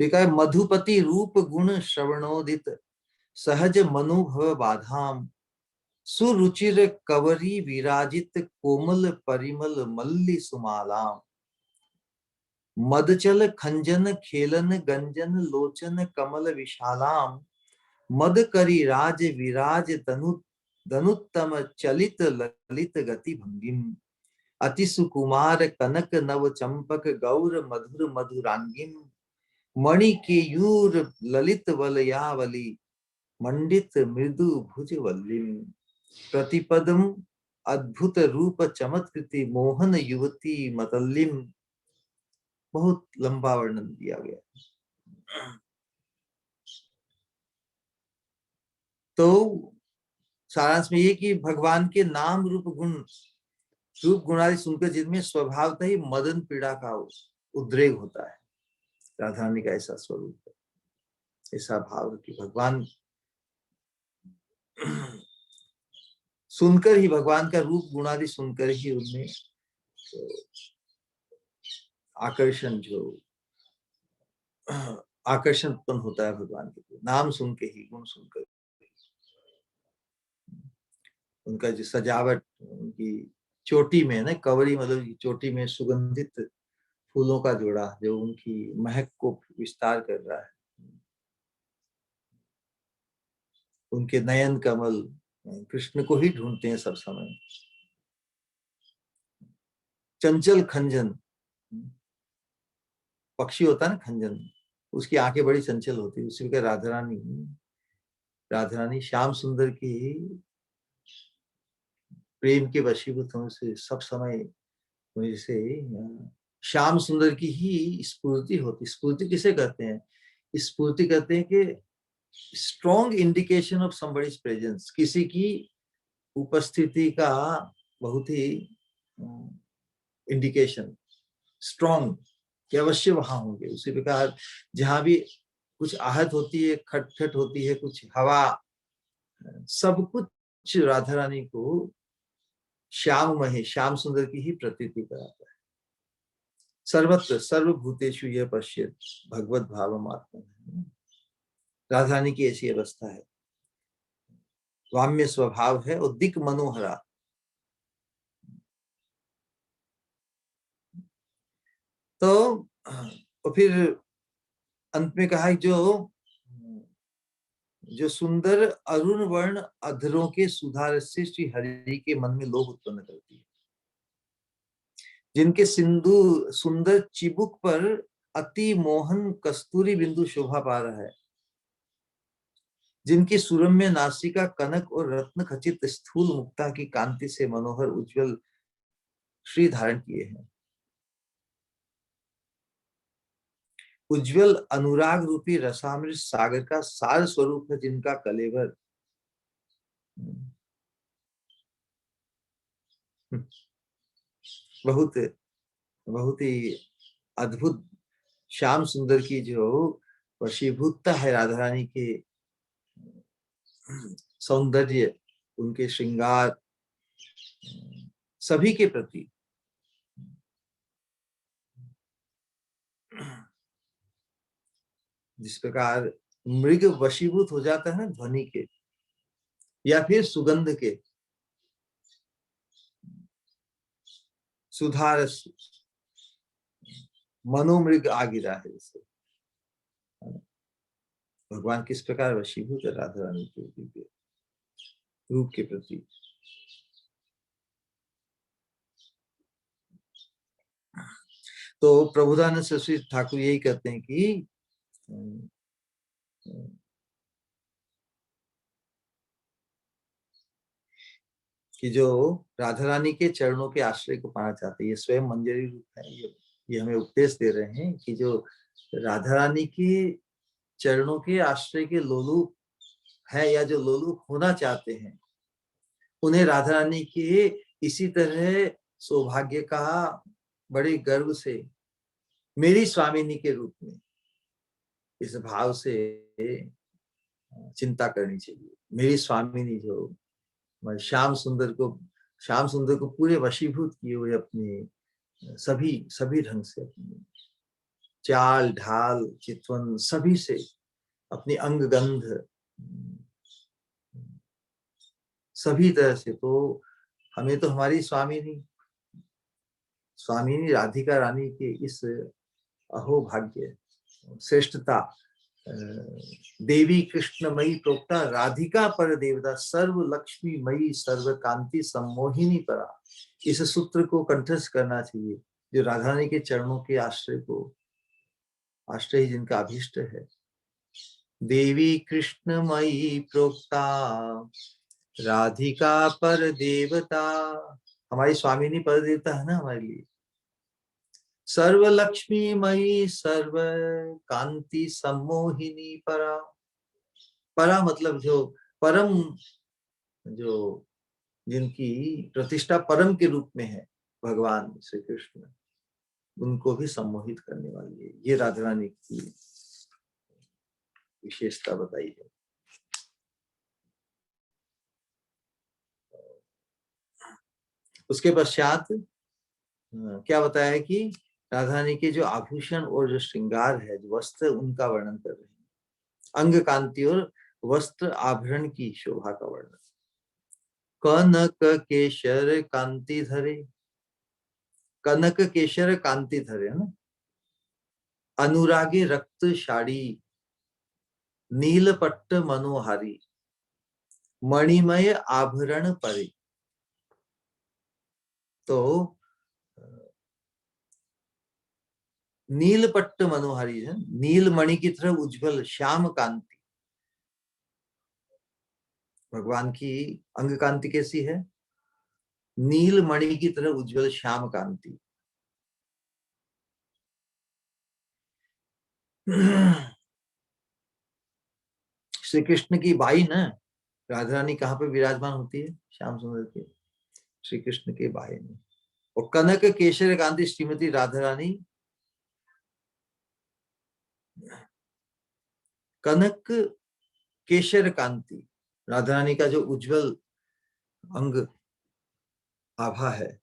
ठीक है, मधुपति रूप गुण श्रवणोदित सहज मनुभव बाधाम सुरुचिर कवरी विराजित कोमल परिमल मल्ली सुमालाम मदचल खंजन खेलन गंजन लोचन कमल विशालाम मद करी राज विराज धनुत्तम चलित ललित गति भंगिम अति सुकुमार कनक नव चंपक गौर मधुर मधुरांगिम मणि केयूर ललित वलयावली मंडित मृदु भुज वल्लिम प्रतिपदम अद्भुत रूप चमत्कृति मोहन युवती मतल्लिम। बहुत लंबा वर्णन दिया गया। तो सारांश में ये कि भगवान के नाम रूप गुणादि सुनकर जिनमें स्वभावतः ही मदन पीड़ा का उद्रेक होता है, राधा रानी का ऐसा स्वरूप है, ऐसा भाव कि भगवान सुनकर ही, भगवान का रूप गुणादि सुनकर ही उनमें आकर्षण उत्पन्न होता है भगवान के नाम सुन के ही, गुण सुनकर। उनका जो सजावट, उनकी चोटी में ना, कवरी मतलब चोटी में सुगंधित फूलों का जोड़ा जो उनकी महक को विस्तार कर रहा है, उनके नयन कमल कृष्ण को ही ढूंढते हैं सब समय। चंचल खंजन, पक्षी होता है ना खंजन, उसकी आंखें बड़ी चंचल होती है, उसी का राधा रानी श्याम सुंदर की प्रेम के वशीभूत होने से सब समय मुझे से श्याम सुंदर की ही स्फूर्ति होती। स्फूर्ति किसे कहते हैं? स्फूर्ति कहते हैं कि strong indication of somebody's presence, किसी की उपस्थिति का बहुत ही इंडिकेशन स्ट्रॉन्ग, कि अवश्य वहां होंगे। उसी प्रकार जहां भी कुछ आहट होती है, खटखट होती है, कुछ हवा, सब कुछ राधा रानी को श्याम सुंदर की ही प्रतीति कराता है। सर्वत्र सर्वभूतेषु यह पश्येत् भगवत भावम आत्मन, राधा रानी की ऐसी अवस्था है, वाम्य स्वभाव है और दिक मनोहरा। तो फिर अंत में कहा जो सुंदर अरुण वर्ण अधरों के सुधार से श्री हरि के मन में लोभ उत्पन्न करती है, जिनके सिंधु सुंदर चिबुक पर अति मोहन कस्तूरी बिंदु शोभा पा रहा है, जिनकी सुरम्य नासिका कनक और रत्न खचित स्थूल मुक्ता की कांति से मनोहर उज्जवल श्री धारण किए हैं, उज्जवल अनुराग रूपी रसामृत सागर का सार स्वरूप है, जिनका कलेवर बहुत बहुत ही अद्भुत श्याम सुंदर की जो वशीभूतता है राधा रानी के सौंदर्य, उनके श्रृंगार सभी के प्रति, जिस प्रकार मृग वशीभूत हो जाता है ध्वनि के या फिर सुगंध के, सुधारस मनोमृग आ गिरा है इससे। भगवान किस प्रकार वशीभूत है राधा रानी के दिव्य रूप के प्रति। तो प्रभुदानंद सरस्वती ठाकुर यही कहते हैं कि जो राधा रानी के चरणों के आश्रय को पाना चाहते हैं, ये स्वयं मंजरी रूप है। ये हमें उपदेश दे रहे हैं कि जो राधा रानी के चरणों के आश्रय के लोलुप है या जो लोलुप होना चाहते हैं, उन्हें राधा रानी के इसी तरह सौभाग्य का बड़े गर्व से मेरी स्वामिनी के रूप में इस भाव से चिंता करनी चाहिए। मेरी स्वामिनी जो श्याम सुंदर को पूरे वशीभूत किए हुए अपने सभी ढंग से, अपनी चाल ढाल चितवन सभी से, अपनी अंग गंध सभी तरह से, तो हमें तो हमारी स्वामिनी राधिका रानी के इस अहोभाग्य श्रेष्ठता, देवी कृष्णमयी प्रोक्ता राधिका पर देवता सर्व लक्ष्मी मयी सर्व कांति सम्मोहिनी परा, इस सूत्र को कंठस्थ करना चाहिए। जो राधा रानी के चरणों के आश्रय जिनका अभीष्ट है, देवी कृष्णमयी प्रोक्ता राधिका पर देवता, हमारी स्वामिनी पर देवता है ना हमारे लिए। सर्व लक्ष्मी मयी सर्व कांति सम्मोहिनी परा, परा मतलब जो परम, जो जिनकी प्रतिष्ठा परम के रूप में है भगवान श्री कृष्ण, उनको भी सम्मोहित करने वाली है। ये राधा रानी की विशेषता बताई है। उसके पश्चात क्या बताया है कि राधा रानी के जो आभूषण और जो श्रृंगार है, जो वस्त्र, उनका वर्णन कर रहे हैं। अंग कांति और वस्त्र आभरण की शोभा का वर्णन। कनक केशर कांति धरे, कनक केशर कांति धरे है ना, अनुरागे रक्त शाड़ी, नीलपट्ट मनोहारी, मणिमय आभरण परे। तो नीलपट्ट मनोहारी है, नील मणि की तरह उज्जवल श्याम कांति। भगवान की अंग कांति कैसी है? नील मणि की तरह उज्जवल श्याम कांति। श्री कृष्ण की बाई ना राधा रानी कहाँ पे विराजमान होती है? श्याम सुंदर के श्री कृष्ण के बाई में। और कनक केशर कांति श्रीमती राधा रानी, कनक केशर कांति राधा रानी का जो उज्जवल अंग आभा है,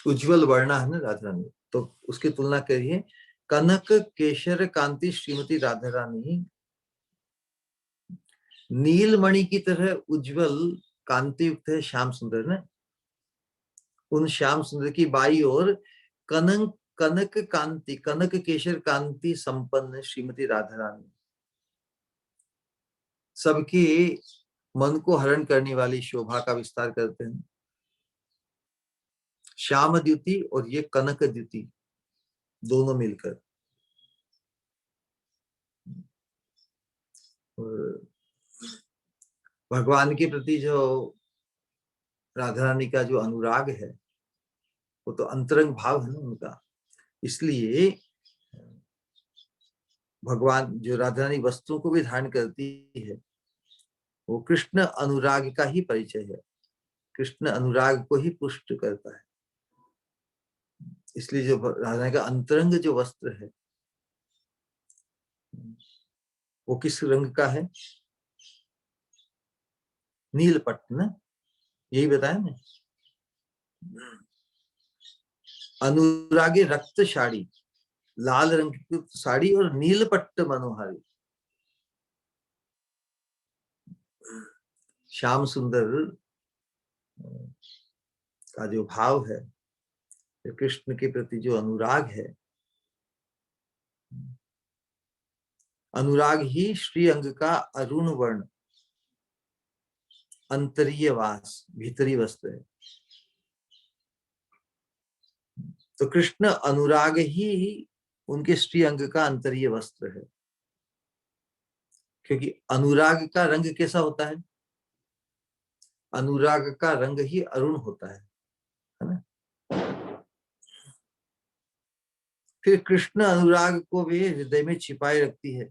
उज्जवल वर्णा है ना राधा रानी, तो उसकी तुलना करिए कनक केशर कांति श्रीमती राधा रानी नीलमणि की तरह उज्जवल कांति युक्त है श्याम सुंदर ने। उन श्याम सुंदर की बाई और कनक कांति, कनक केशर कांति संपन्न श्रीमती राधा रानी सबके मन को हरण करने वाली शोभा का विस्तार करते हैं। श्याम द्युति और ये कनक द्युति दोनों मिलकर, भगवान के प्रति जो राधा रानी का जो अनुराग है, वो तो अंतरंग भाव है ना उनका। इसलिए भगवान जो राधा रानी वस्त्रों को भी धारण करती है, वो कृष्ण अनुराग का ही परिचय है, कृष्ण अनुराग को ही पुष्ट करता है। इसलिए जो राधा रानी का अंतरंग जो वस्त्र है, वो किस रंग का है? नीलपट्ट ना, यही बताया ना। अनुरागे रक्त साड़ी, लाल रंग की साड़ी और नीलपट्ट मनोहारी। श्याम सुंदर का जो भाव है, कृष्ण के प्रति जो अनुराग है, अनुराग ही श्री अंग का अरुण वर्ण अंतरीय वास, भीतरी वस्त्र है। तो कृष्ण अनुराग ही उनके श्री अंग का अंतरीय वस्त्र है, क्योंकि अनुराग का रंग कैसा होता है? अनुराग का रंग ही अरुण होता है ना। फिर कृष्ण अनुराग को भी हृदय में छिपाए रखती है,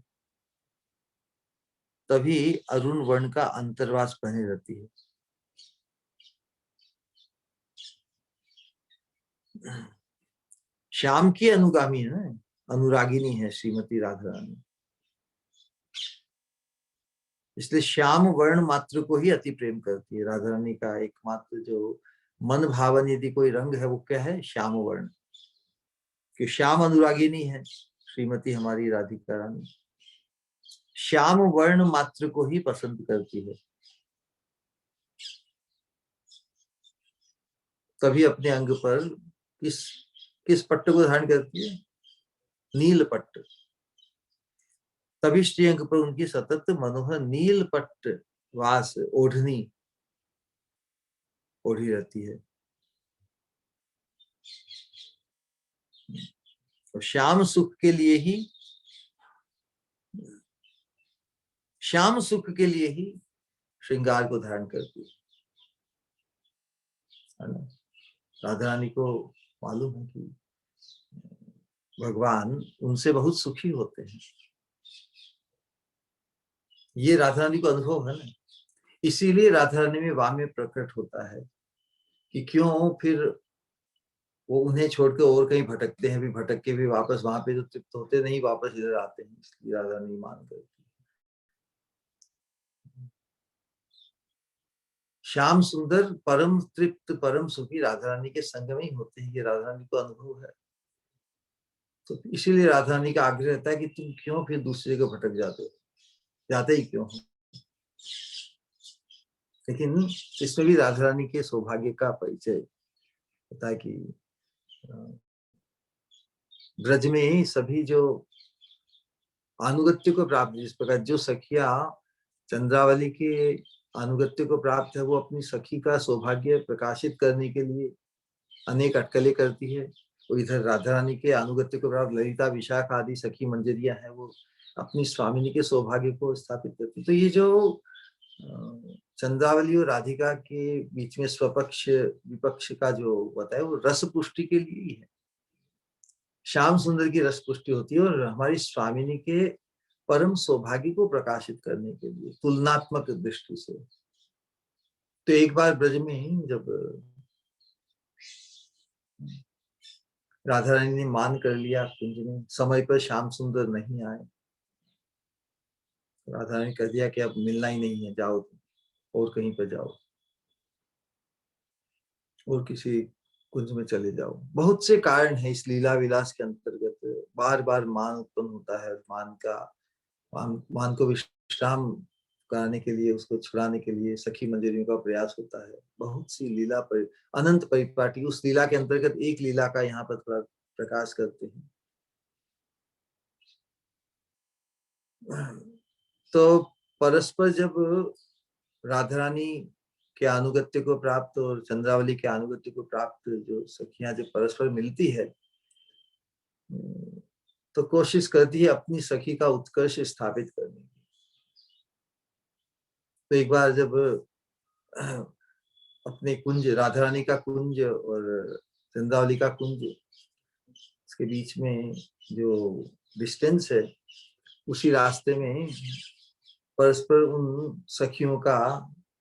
तभी अरुण वर्ण का अंतर्वास बने रहती है। श्याम की अनुगामी है ना, अनुरागिनी है श्रीमती राधा रानी, इसलिए श्याम वर्ण मात्र को ही अति प्रेम करती है। राधा रानी का एकमात्र जो मन भावन यदि कोई रंग है वो क्या है? श्याम वर्ण। कि श्याम अनुरागिनी है श्रीमती हमारी राधिका रानी, श्याम वर्ण मात्र को ही पसंद करती है, तभी अपने अंग पर किस पट्ट को धारण करती है? नील पट्ट। तभी श्री अंग पर उनकी सतत मनोहर नील पट्ट वास ओढ़नी ओढ़ी रहती है। तो श्याम सुख के लिए ही, श्याम सुख के लिए ही श्रृंगार को धारण करती है ना। राधा रानी को मालूम है कि भगवान उनसे बहुत सुखी होते हैं, ये राधा रानी को अनुभव है ना। इसीलिए राधा रानी में वाम्य प्रकट होता है कि क्यों फिर वो उन्हें छोड़कर और कहीं भटकते हैं, भी भटक के भी वापस वहां पे जो तृप्त होते नहीं, वापस इधर आते हैं। इसलिए राधा रानी मान करती है। श्याम सुंदर परम तृप्त परम सुखी राधा रानी के संग में ही होते हैं, ये राधा रानी को अनुभव है। तो इसीलिए राधा रानी का आग्रह रहता है कि तुम क्यों फिर दूसरे को भटक जाते हो, जाते ही क्यों हो। लेकिन इसमें भी राधा रानी के सौभाग्य का परिचय होता है कि ब्रज में सभी जो अनुगत्य को प्राप्त, जिस प्रकार जो सखिया चंद्रावली के अनुगत्य को प्राप्त है, वो अपनी सखी का सौभाग्य प्रकाशित करने के लिए अनेक अटकलें करती है। और इधर राधा रानी के अनुगत्य को प्राप्त ललिता विशाख आदि सखी मंजरियां हैं, वो अपनी स्वामिनी के सौभाग्य को स्थापित करती है। तो ये जो चंद्रावली और राधिका के बीच में स्वपक्ष विपक्ष का जो होता है, वो रस पुष्टि के लिए ही है। श्याम सुंदर की रस पुष्टि होती है और हमारी स्वामिनी के परम सौभाग्य को प्रकाशित करने के लिए तुलनात्मक दृष्टि से। तो एक बार ब्रज में जब राधा रानी ने मान कर लिया कुंज में, समय पर श्याम सुंदर नहीं आए, राधा रानी कह दिया कि अब मिलना ही नहीं है, जाओ और कहीं पर जाओ और किसी कुंज में चले जाओ। बहुत से कारण है इस लीला विलास के अंतर्गत। बार बार मान उत्पन्न होता है, मान को विश्राम कराने के लिए, उसको छुड़ाने के लिए सखी मंजरियों का प्रयास होता है। बहुत सी लीला पर अनंत परिपाटी, उस लीला के अंतर्गत एक लीला का यहाँ पर थोड़ा प्रकाश करते हैं। तो परस्पर जब राधा रानी के अनुगत्य को प्राप्त और चंद्रावली के अनुगत्य को प्राप्त जो सखियां जब परस्पर मिलती है, तो कोशिश करती है अपनी सखी का उत्कर्ष स्थापित करने की। तो एक बार जब अपने कुंज, राधा रानी का कुंज और चंद्रावली का कुंज, इसके बीच में जो डिस्टेंस है, उसी रास्ते में परस्पर उन सखियों का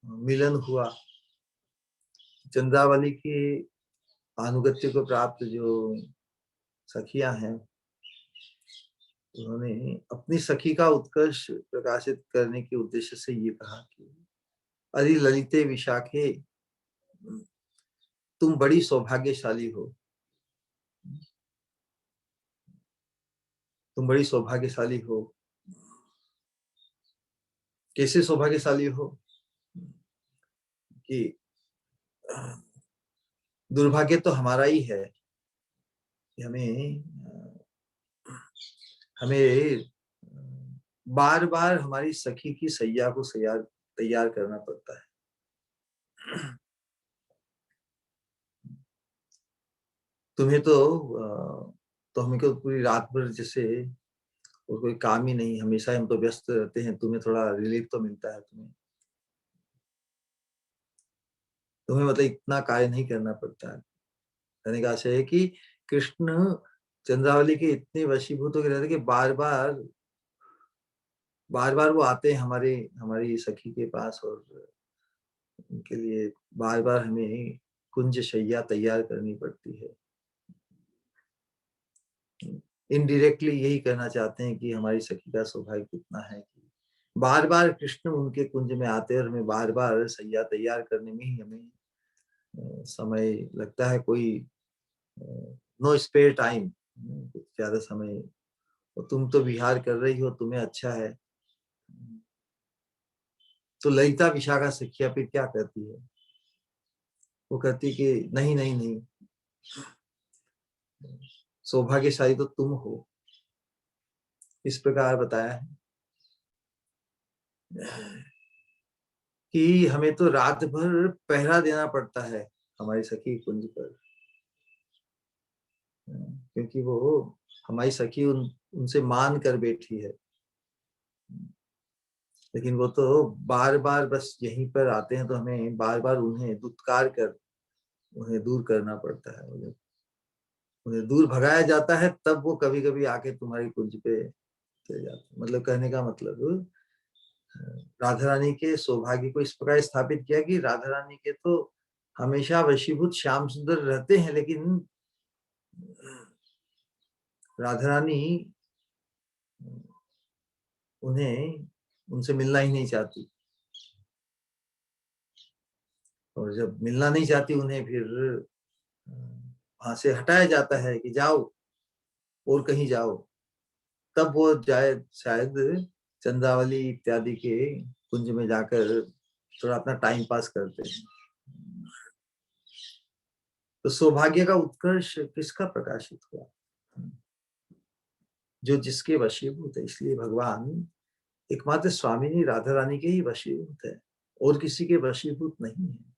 मिलन हुआ। चंद्रावली की अनुगत्य को प्राप्त जो सखियां हैं, उन्होंने अपनी सखी का उत्कर्ष प्रकाशित करने के उद्देश्य से ये कहा कि अरे ललिते विशाखे, तुम बड़ी सौभाग्यशाली हो, तुम बड़ी सौभाग्यशाली हो। कैसे सौभाग्यशाली हो? कि दुर्भाग्य तो हमारा ही है कि हमें बार बार हमारी सखी की सैया को तैयार करना पड़ता है। तुम्हें तो हमें को पूरी रात भर जैसे और कोई काम ही नहीं, हमेशा हम तो व्यस्त रहते हैं, तुम्हें थोड़ा रिलीफ तो मिलता है। तुम्हें मतलब इतना कार्य नहीं करना पड़ता है। कहने का आशय है कि कृष्ण चंद्रावली के इतने वशीभूत होकर रहते कि बार बार वो आते हैं हमारी सखी के पास, और उनके लिए बार बार हमें कुंज शैया तैयार करनी पड़ती है। इनडायरेक्टली यही कहना चाहते हैं कि हमारी सखी का सौभाग्य कितना है कि बार बार कृष्ण उनके कुंज में आते हैं और हमें बार बार सैया तैयार करने में ही हमें समय लगता है। कोई नो स्पेयर टाइम, ज्यादा समय। और तुम तो विहार कर रही हो, तुम्हें अच्छा है। तो ललिता विशाखा सखिया फिर क्या कहती है? वो कहती कि नहीं नहीं नहीं, सौभाग्यशाली तो तुम हो। इस प्रकार बताया है कि हमें तो रात भर पहरा देना पड़ता है हमारी सखी कुंज पर, क्योंकि वो हमारी सखी उनसे मान कर बैठी है। लेकिन वो तो बार बार बस यहीं पर आते हैं, तो हमें बार बार उन्हें दुत्कार कर उन्हें दूर करना पड़ता है। उन्हें दूर भगाया जाता है, तब वो कभी कभी आके तुम्हारी कुंज पे चले जाते। मतलब कहने का मतलब राधा रानी के सौभाग्य को इस प्रकार स्थापित किया कि राधा रानी के तो हमेशा वशीभूत श्याम सुंदर रहते हैं, लेकिन राधा रानी उन्हें उनसे मिलना ही नहीं चाहती। और जब मिलना नहीं चाहती उन्हें, फिर वहां से हटाया जाता है कि जाओ और कहीं जाओ। तब वो जाए शायद चंद्रावली इत्यादि के कुंज में जाकर थोड़ा अपना टाइम पास करते हैं। तो सौभाग्य का उत्कर्ष किसका प्रकाशित हुआ? जो जिसके वशीभूत है। इसलिए भगवान एकमात्र स्वामिनी राधा रानी के ही वशीभूत है, और किसी के वशीभूत नहीं है।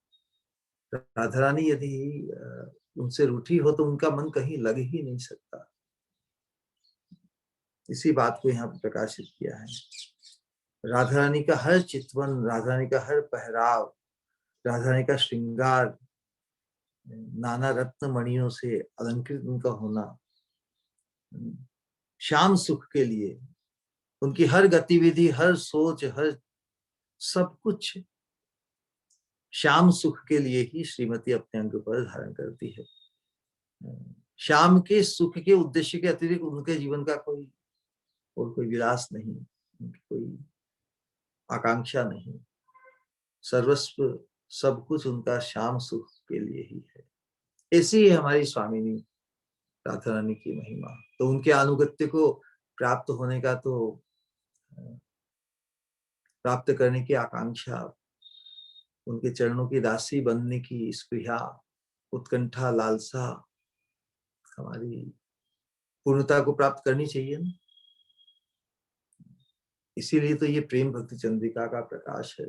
राधा रानी यदि उनसे रूठी हो तो उनका मन कहीं लग ही नहीं सकता। इसी बात को यहाँ पर प्रकाशित किया है। राधा रानी का हर चितवन, राधा रानी का हर पहराव, राधा रानी का श्रृंगार, नाना रत्न मणियों से अलंकृत उनका होना, श्याम सुख के लिए उनकी हर गतिविधि, हर सोच, हर सब कुछ श्याम सुख के लिए ही श्रीमती अपने अंग पर धारण करती है। श्याम के सुख के उद्देश्य के अतिरिक्त उनके जीवन का कोई विलास नहीं, कोई आकांक्षा नहीं। सर्वस्व सब कुछ उनका श्याम सुख के लिए ही है। ऐसी है हमारी स्वामिनी राधा रानी की महिमा। तो उनके अनुगत्य को प्राप्त होने का, तो प्राप्त करने की आकांक्षा, उनके चरणों की दासी बनने की स्पृहा, उत्कंठा, लालसा हमारी पूर्णता को प्राप्त करनी चाहिए ना। इसीलिए तो ये प्रेम भक्ति चंद्रिका का प्रकाश है।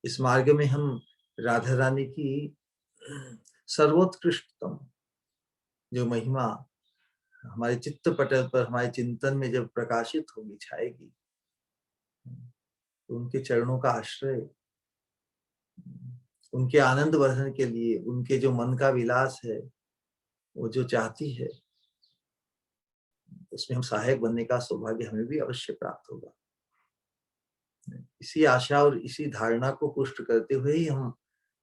इस मार्ग में हम राधा रानी की सर्वोत्कृष्टतम जो महिमा हमारे चित्त पटल पर, हमारे चिंतन में जब प्रकाशित होगी, छाएगी, तो उनके चरणों का आश्रय, उनके आनंद वर्धन के लिए, उनके जो मन का विलास है, वो जो चाहती है, उसमें हम सहायक बनने का सौभाग्य हमें भी अवश्य प्राप्त होगा। इसी आशा और इसी धारणा को पुष्ट करते हुए ही हम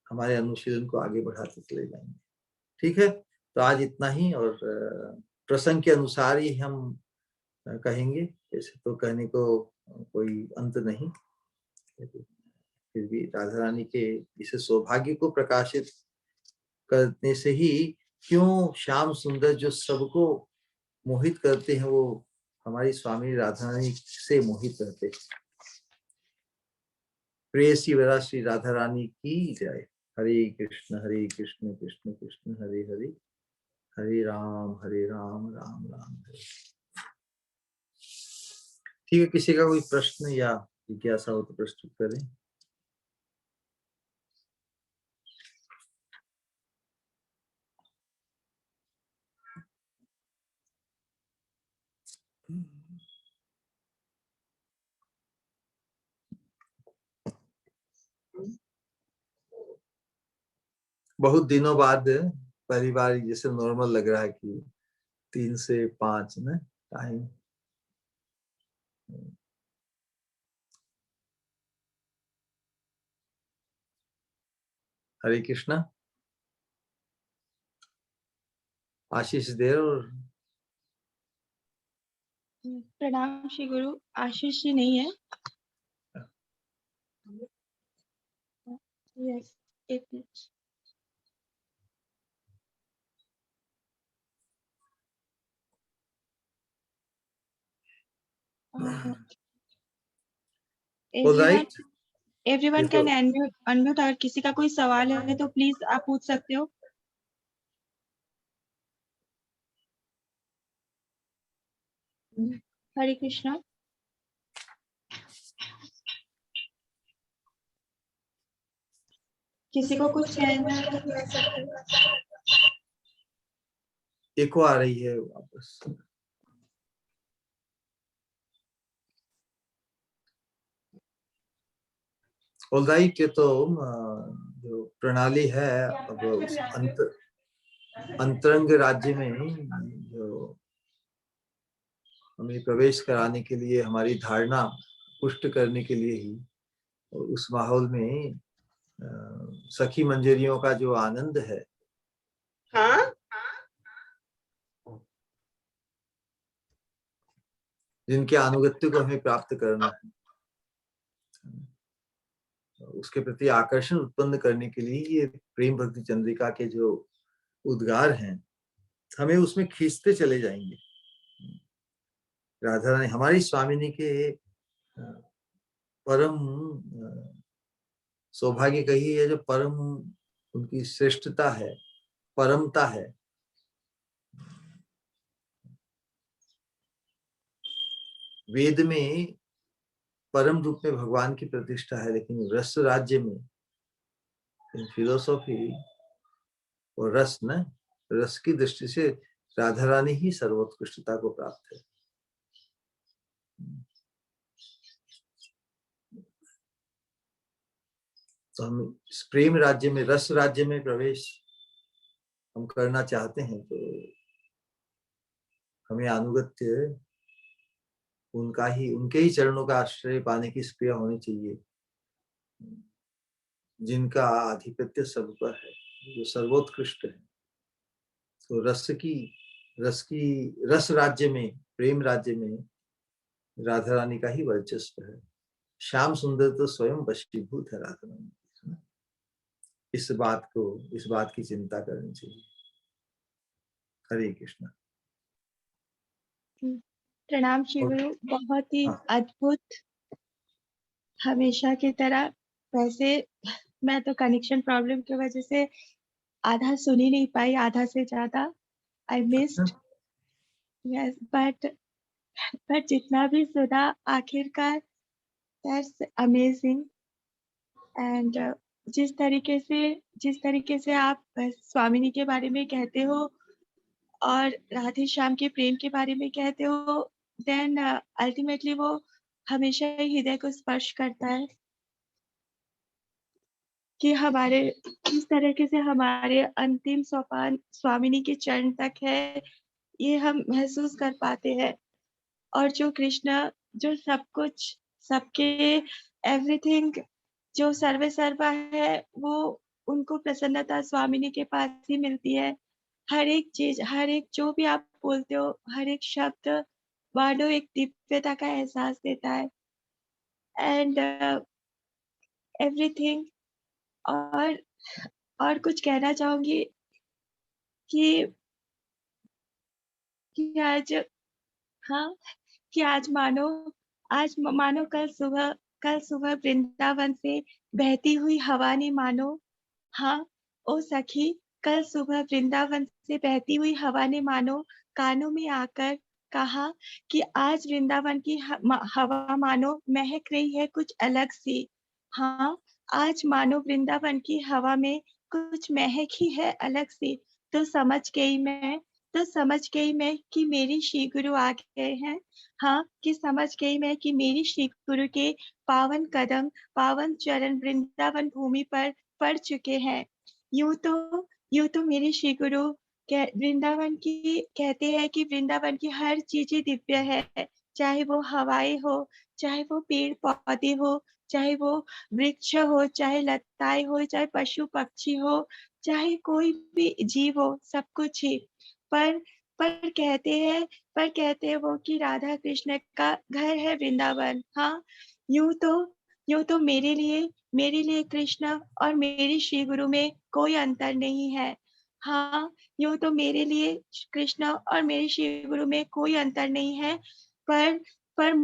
हमारे अनुशीलन को आगे बढ़ाते चले जाएंगे। ठीक है, तो आज इतना ही, और प्रसंग के अनुसार ही हम कहेंगे। ऐसे तो कहने को कोई अंत नहीं, फिर भी राधा रानी के इस सौभाग्य को प्रकाशित करने से ही क्यों श्याम सुंदर जो सबको मोहित करते हैं, वो हमारी स्वामी राधा रानी से मोहित रहते हैं। प्रेयसी वरा श्री राधा रानी की जय। हरे कृष्ण कृष्ण कृष्ण हरे हरे, हरे राम राम राम हरे। ठीक है, किसी का कोई प्रश्न या जिज्ञासा हो तो प्रस्तुत करें। बहुत दिनों बाद पहली बार जैसे नॉर्मल लग रहा है कि 3 से 5 ना टाइम। हरे कृष्णा। आशीष देर और प्रणाम श्री गुरु। आशीष जी नहीं है। यस, एक minute. Alright. Everyone can unmute. अगर किसी का कोई सवाल है तो प्लीज आप पूछ सकते हो। हरे कृष्णा। किसी को कुछ कहना है तो कह सकते हो। एको आ रही है वापस। ऑलराइट। ये तो जो प्रणाली है अब उस अंतरंग राज्य में जो हमें प्रवेश कराने के लिए, हमारी धारणा पुष्ट करने के लिए ही, और उस माहौल में सखी मंजरियों का जो आनंद है, हाँ जिनके अनुगत्य को हमें प्राप्त करना है, उसके प्रति आकर्षण उत्पन्न करने के लिए ये प्रेम भक्ति चंद्रिका के जो उद्गार हैं, हमें उसमें खींचते चले जाएंगे। राधा रानी हमारी स्वामिनी के परम सौभाग्य कही है, जो परम उनकी श्रेष्ठता है, परमता है। वेद में परम रूप में भगवान की प्रतिष्ठा है, लेकिन रस राज्य में, फिलोसॉफी और रस न, रस की दृष्टि से राधा रानी ही सर्वोत्कृष्टता को प्राप्त है। तो हम इस प्रेम राज्य में, रस राज्य में प्रवेश हम करना चाहते हैं, तो हमें अनुगत्य उनका ही, उनके ही चरणों का आश्रय पाने की स्प्रिया होनी चाहिए, जिनका आधिपत्य सब पर है, जो सर्वोत्कृष्ट है। तो रस राज्य में, प्रेम राज्य में राधा रानी का ही वर्चस्व है। श्याम सुंदर तो स्वयं वशीभूत है राधा रानी। इस बात की चिंता करनी चाहिए। हरे कृष्णा। प्रणाम श्री गुरु। बहुत ही हाँ। अद्भुत, हमेशा की तरह। वैसे मैं तो कनेक्शन प्रॉब्लम की वजह से आधा सुन ही नहीं पाई, आधा से ज्यादा आई मिस्ड। यस, बट जितना भी सुना आखिरकार, दैट्स अमेजिंग। एंड जिस तरीके से आप स्वामिनी के बारे में कहते हो और राधे श्याम के प्रेम के बारे में कहते हो, देन अल्टीमेटली वो हमेशा ही हृदय को स्पर्श करता है कि हमारे किस तरीके से हमारे अंतिम सोपान स्वामिनी के चरण तक है, ये हम महसूस कर पाते हैं। और जो कृष्ण, जो सब कुछ, सबके एवरीथिंग, जो सर्वे सर्वा है, वो उनको प्रसन्नता स्वामिनी के पास ही मिलती है। हर एक चीज, हर एक जो भी आप बोलते हो, हर एक शब्द मानो एक दिव्यता का एहसास देता है। And everything. और कुछ कहना चाहूंगी कि आज, हाँ, कि आज मानो कल सुबह वृंदावन से बहती हुई हवा ने मानो, हाँ ओ सखी, कल सुबह वृंदावन से बहती हुई हवा ने मानो कानों में आकर कहा कि आज वृंदावन की हवा मानो महक रही है कुछ अलग सी। हाँ, आज मानो वृंदावन की हवा में कुछ महक ही है अलग सी। तो समझ गई मैं कि मेरी श्री गुरु आ गए हैं। हाँ, कि समझ गई मैं कि मेरी श्री गुरु के पावन कदम, पावन चरण वृंदावन भूमि पर पड़ चुके हैं। यूं तो मेरे श्री गुरु वृंदावन की कहते हैं कि वृंदावन की हर चीजें दिव्य है, चाहे वो हवाएं हो, चाहे वो पेड़ पौधे हो, चाहे वो वृक्ष हो, चाहे लताएं हो, चाहे पशु पक्षी हो, चाहे कोई भी जीव हो, सब कुछ ही। पर पर कहते हैं वो कि राधा कृष्ण का घर है वृंदावन। हाँ, यूं तो यूं तो मेरे लिए कृष्ण और मेरे श्री गुरु में कोई अंतर नहीं है। हाँ, यूं तो मेरे लिए कृष्ण और मेरे श्री गुरु में कोई अंतर नहीं है, पर पर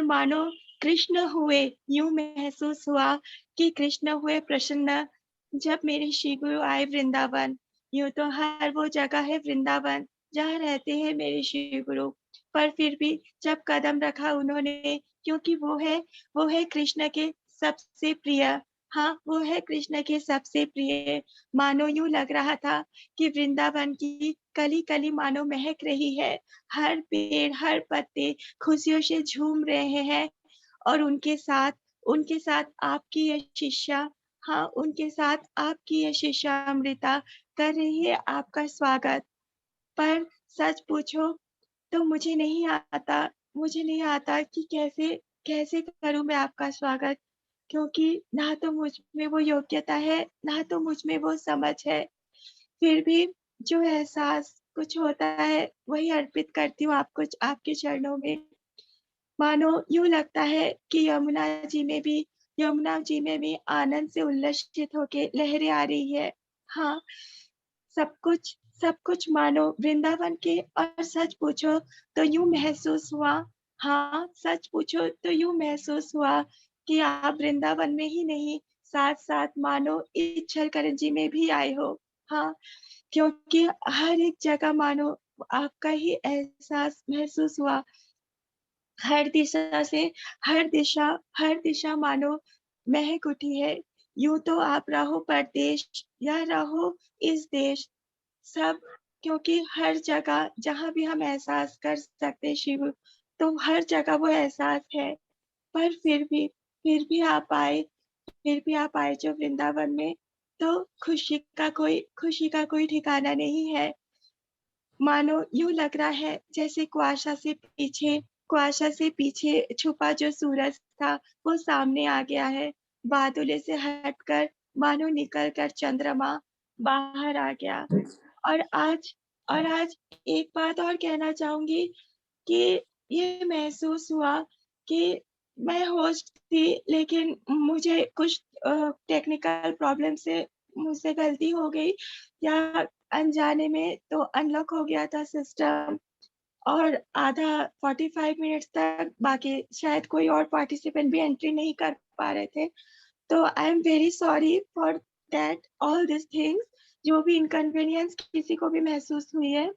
मानो कृष्ण हुए, यूं महसूस हुआ कि कृष्ण हुए प्रसन्न जब मेरे श्री गुरु आए वृंदावन। यूं तो हर वो जगह है वृंदावन जहाँ रहते हैं मेरे श्री गुरु, पर फिर भी जब कदम रखा उन्होंने, क्योंकि वो है कृष्ण के सबसे प्रिय। हाँ, वो है कृष्ण के सबसे प्रिय। मानो यूं लग रहा था कि वृंदावन की कली कली मानो महक रही है, हर पेड़ हर पत्ते खुशियों से झूम रहे हैं, और उनके साथ आपकी यह शिष्या, हाँ, उनके साथ आपकी यह शिष्या अमृता कर रही है आपका स्वागत। पर सच पूछो तो मुझे नहीं आता कि कैसे करूं मैं आपका स्वागत, क्योंकि ना तो मुझ में वो योग्यता है, ना तो मुझ में वो समझ है। फिर भी जो एहसास कुछ होता है वही अर्पित करती हूँ आपके चरणों में। मानो यूं लगता है कि यमुना जी में भी आनंद से उल्लसित होके लहरें आ रही है। हाँ, सब कुछ मानो वृंदावन के, और सच पूछो तो यूं महसूस हुआ, हाँ, सच पूछो तो यूं महसूस हुआ कि आप वृंदावन में ही नहीं, साथ साथ मानो इच्छल करंजी में भी आए हो। हाँ, क्योंकि हर एक जगह मानो आपका ही एहसास महसूस हुआ। हर दिशा से हर दिशा मानो महक उठी है। यूं तो आप रहो परदेश या रहो इस देश, सब, क्योंकि हर जगह जहाँ भी हम एहसास कर सकते हैं शिव, तो हर जगह वो एहसास है। पर फिर भी आप आए जो वृंदावन में, तो खुशी का कोई ठिकाना नहीं है। मानो यूं लग रहा है जैसे कुआशा से पीछे छुपा जो सूरज था वो सामने आ गया है, बादलों से हटकर मानो निकल कर चंद्रमा बाहर आ गया। और आज एक बात और कहना चाहूंगी कि ये महसूस हुआ कि मैं होस्ट थी, लेकिन मुझे कुछ टेक्निकल प्रॉब्लम से मुझसे गलती हो गई, या अनजाने में तो अनलॉक हो गया था सिस्टम, और आधा 45 मिनट्स तक बाकी शायद कोई और पार्टिसिपेंट भी एंट्री नहीं कर पा रहे थे। तो I am very sorry for that all this things, जो भी इनकन्वीनियंस किसी को भी महसूस हुई है।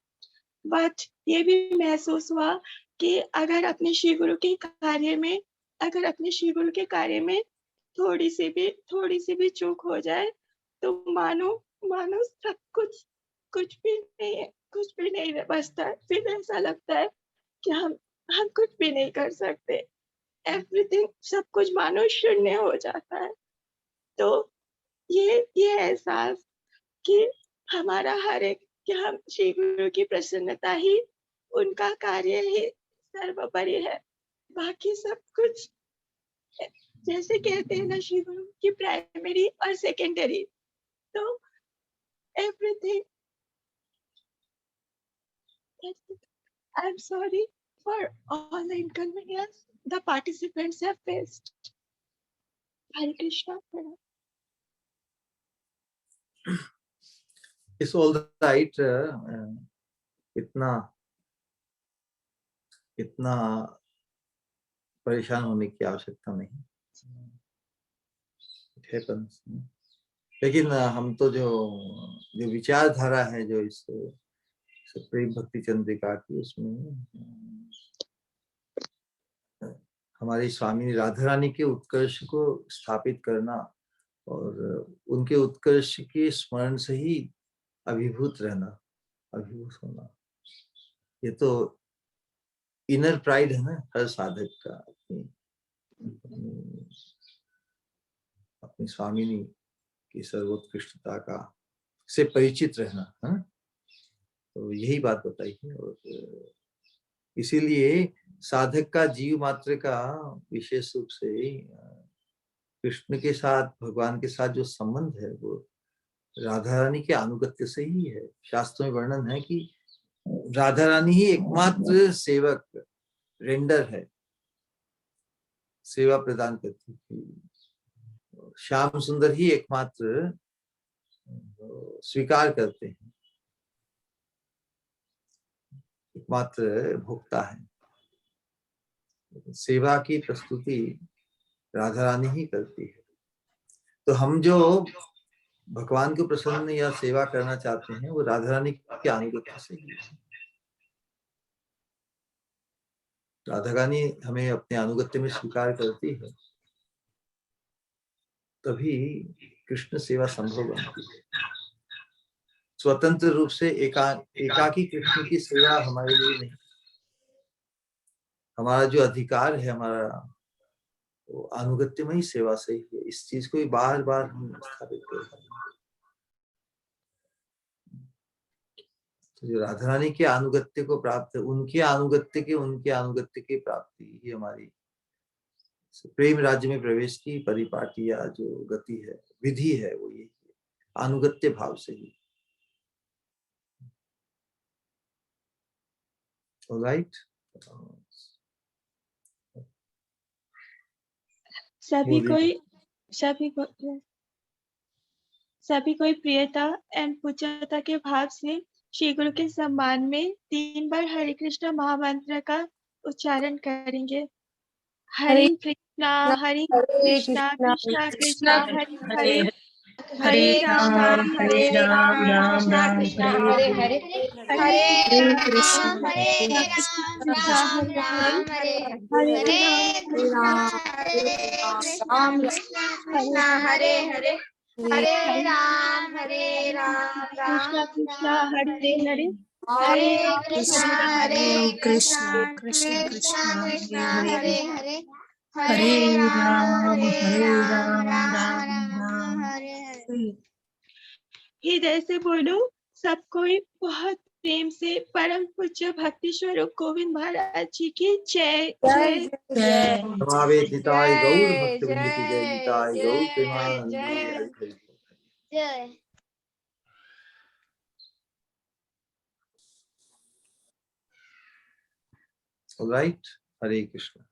बट ये भी महसूस हुआ कि अगर अपने श्री गुरु के कार्य में थोड़ी सी भी चूक हो जाए, तो मानो सब कुछ भी नहीं बचता है। फिर ऐसा लगता है कि हम कुछ भी नहीं कर सकते। एवरीथिंग, सब कुछ मानो शून्य हो जाता है। तो ये एहसास कि हमारा हर एक, कि हम श्री गुरु की प्रसन्नता ही उनका कार्य ही सर्वोपरि है। बाकी सब कुछ, जैसे कहते हैं ना श्री गुरु की प्राइमरी और सेकेंडरी, तो everything. I am sorry for all the inconvenience the participants have faced. Hare Krishna. It's all right. इतना इतना परेशान होने की आवश्यकता नहीं। It happens. लेकिन हम तो जो विचारधारा है जो इस प्रेम भक्ति चंद्रिका की, उसमें हमारी स्वामी राधा रानी के उत्कर्ष को स्थापित करना और उनके उत्कर्ष के स्मरण से ही अभिभूत रहना, अभिभूत होना, ये तो इनर प्राइड है ना हर साधक का। अपनी स्वामिनी की सर्वोत्कृष्टता का से परिचित रहना, हाँ? तो यही बात बताई है। और इसीलिए साधक का जीव मात्र का विशेष रूप से कृष्ण के साथ, भगवान के साथ जो संबंध है वो राधा रानी के अनुगत्य से ही है। शास्त्रों में वर्णन है कि राधा रानी ही एकमात्र सेवक, रेंडर है, सेवा प्रदान करती है। श्याम सुंदर ही एकमात्र स्वीकार करते हैं, एकमात्र भोक्ता है। सेवा की प्रस्तुति राधा रानी ही करती है। तो हम जो भगवान को प्रसन्न या सेवा करना चाहते हैं वो राधा रानी के अनुगत्य से ही है। राधा रानी हमें अपने अनुगत्य में स्वीकार करती है, तभी कृष्ण सेवा संभव बनती है। स्वतंत्र रूप से एकाकी कृष्ण की सेवा हमारे लिए नहीं। हमारा जो अधिकार है, हमारा वो अनुगत्यमयी सेवा से ही है। इस चीज को बार बार हम स्थापित करते हैं। तो जो राधा रानी के अनुगत्य को प्राप्त, उनके अनुगत्य की प्राप्ति ही हमारी प्रेम राज्य में प्रवेश की परिपाटी या जो गति है, विधि है, वो यही है, अनुगत्य भाव से ही। ऑलराइट, सभी कोई प्रियता एंड पूज्यता के भाव से श्री गुरु के सम्मान में 3 बार हरे कृष्ण महामंत्र का उच्चारण करेंगे। हरे कृष्णा कृष्णा कृष्णा हरे हरे, हरे राम राम राम हरे हरे, हरे कृष्णा कृष्णा हरे हरे, हरे राम कृष्णा हरे हरे, हरे राम कृष्णा कृष्णा हरे हरे, हरे कृष्णा कृष्ण कृष्णा हरे हरे, हरे राम हरे हरे। हृदय से बोलो, सब कोई बहुत प्रेम से परम पूज्य भक्ति स्वरूप गोविंद महाराज जी की जय जय जय। निताय गौर भक्तवृंद की जय, निताय गौर प्रेमानंद हरि हरि जय। ऑलराइट, हरे कृष्ण।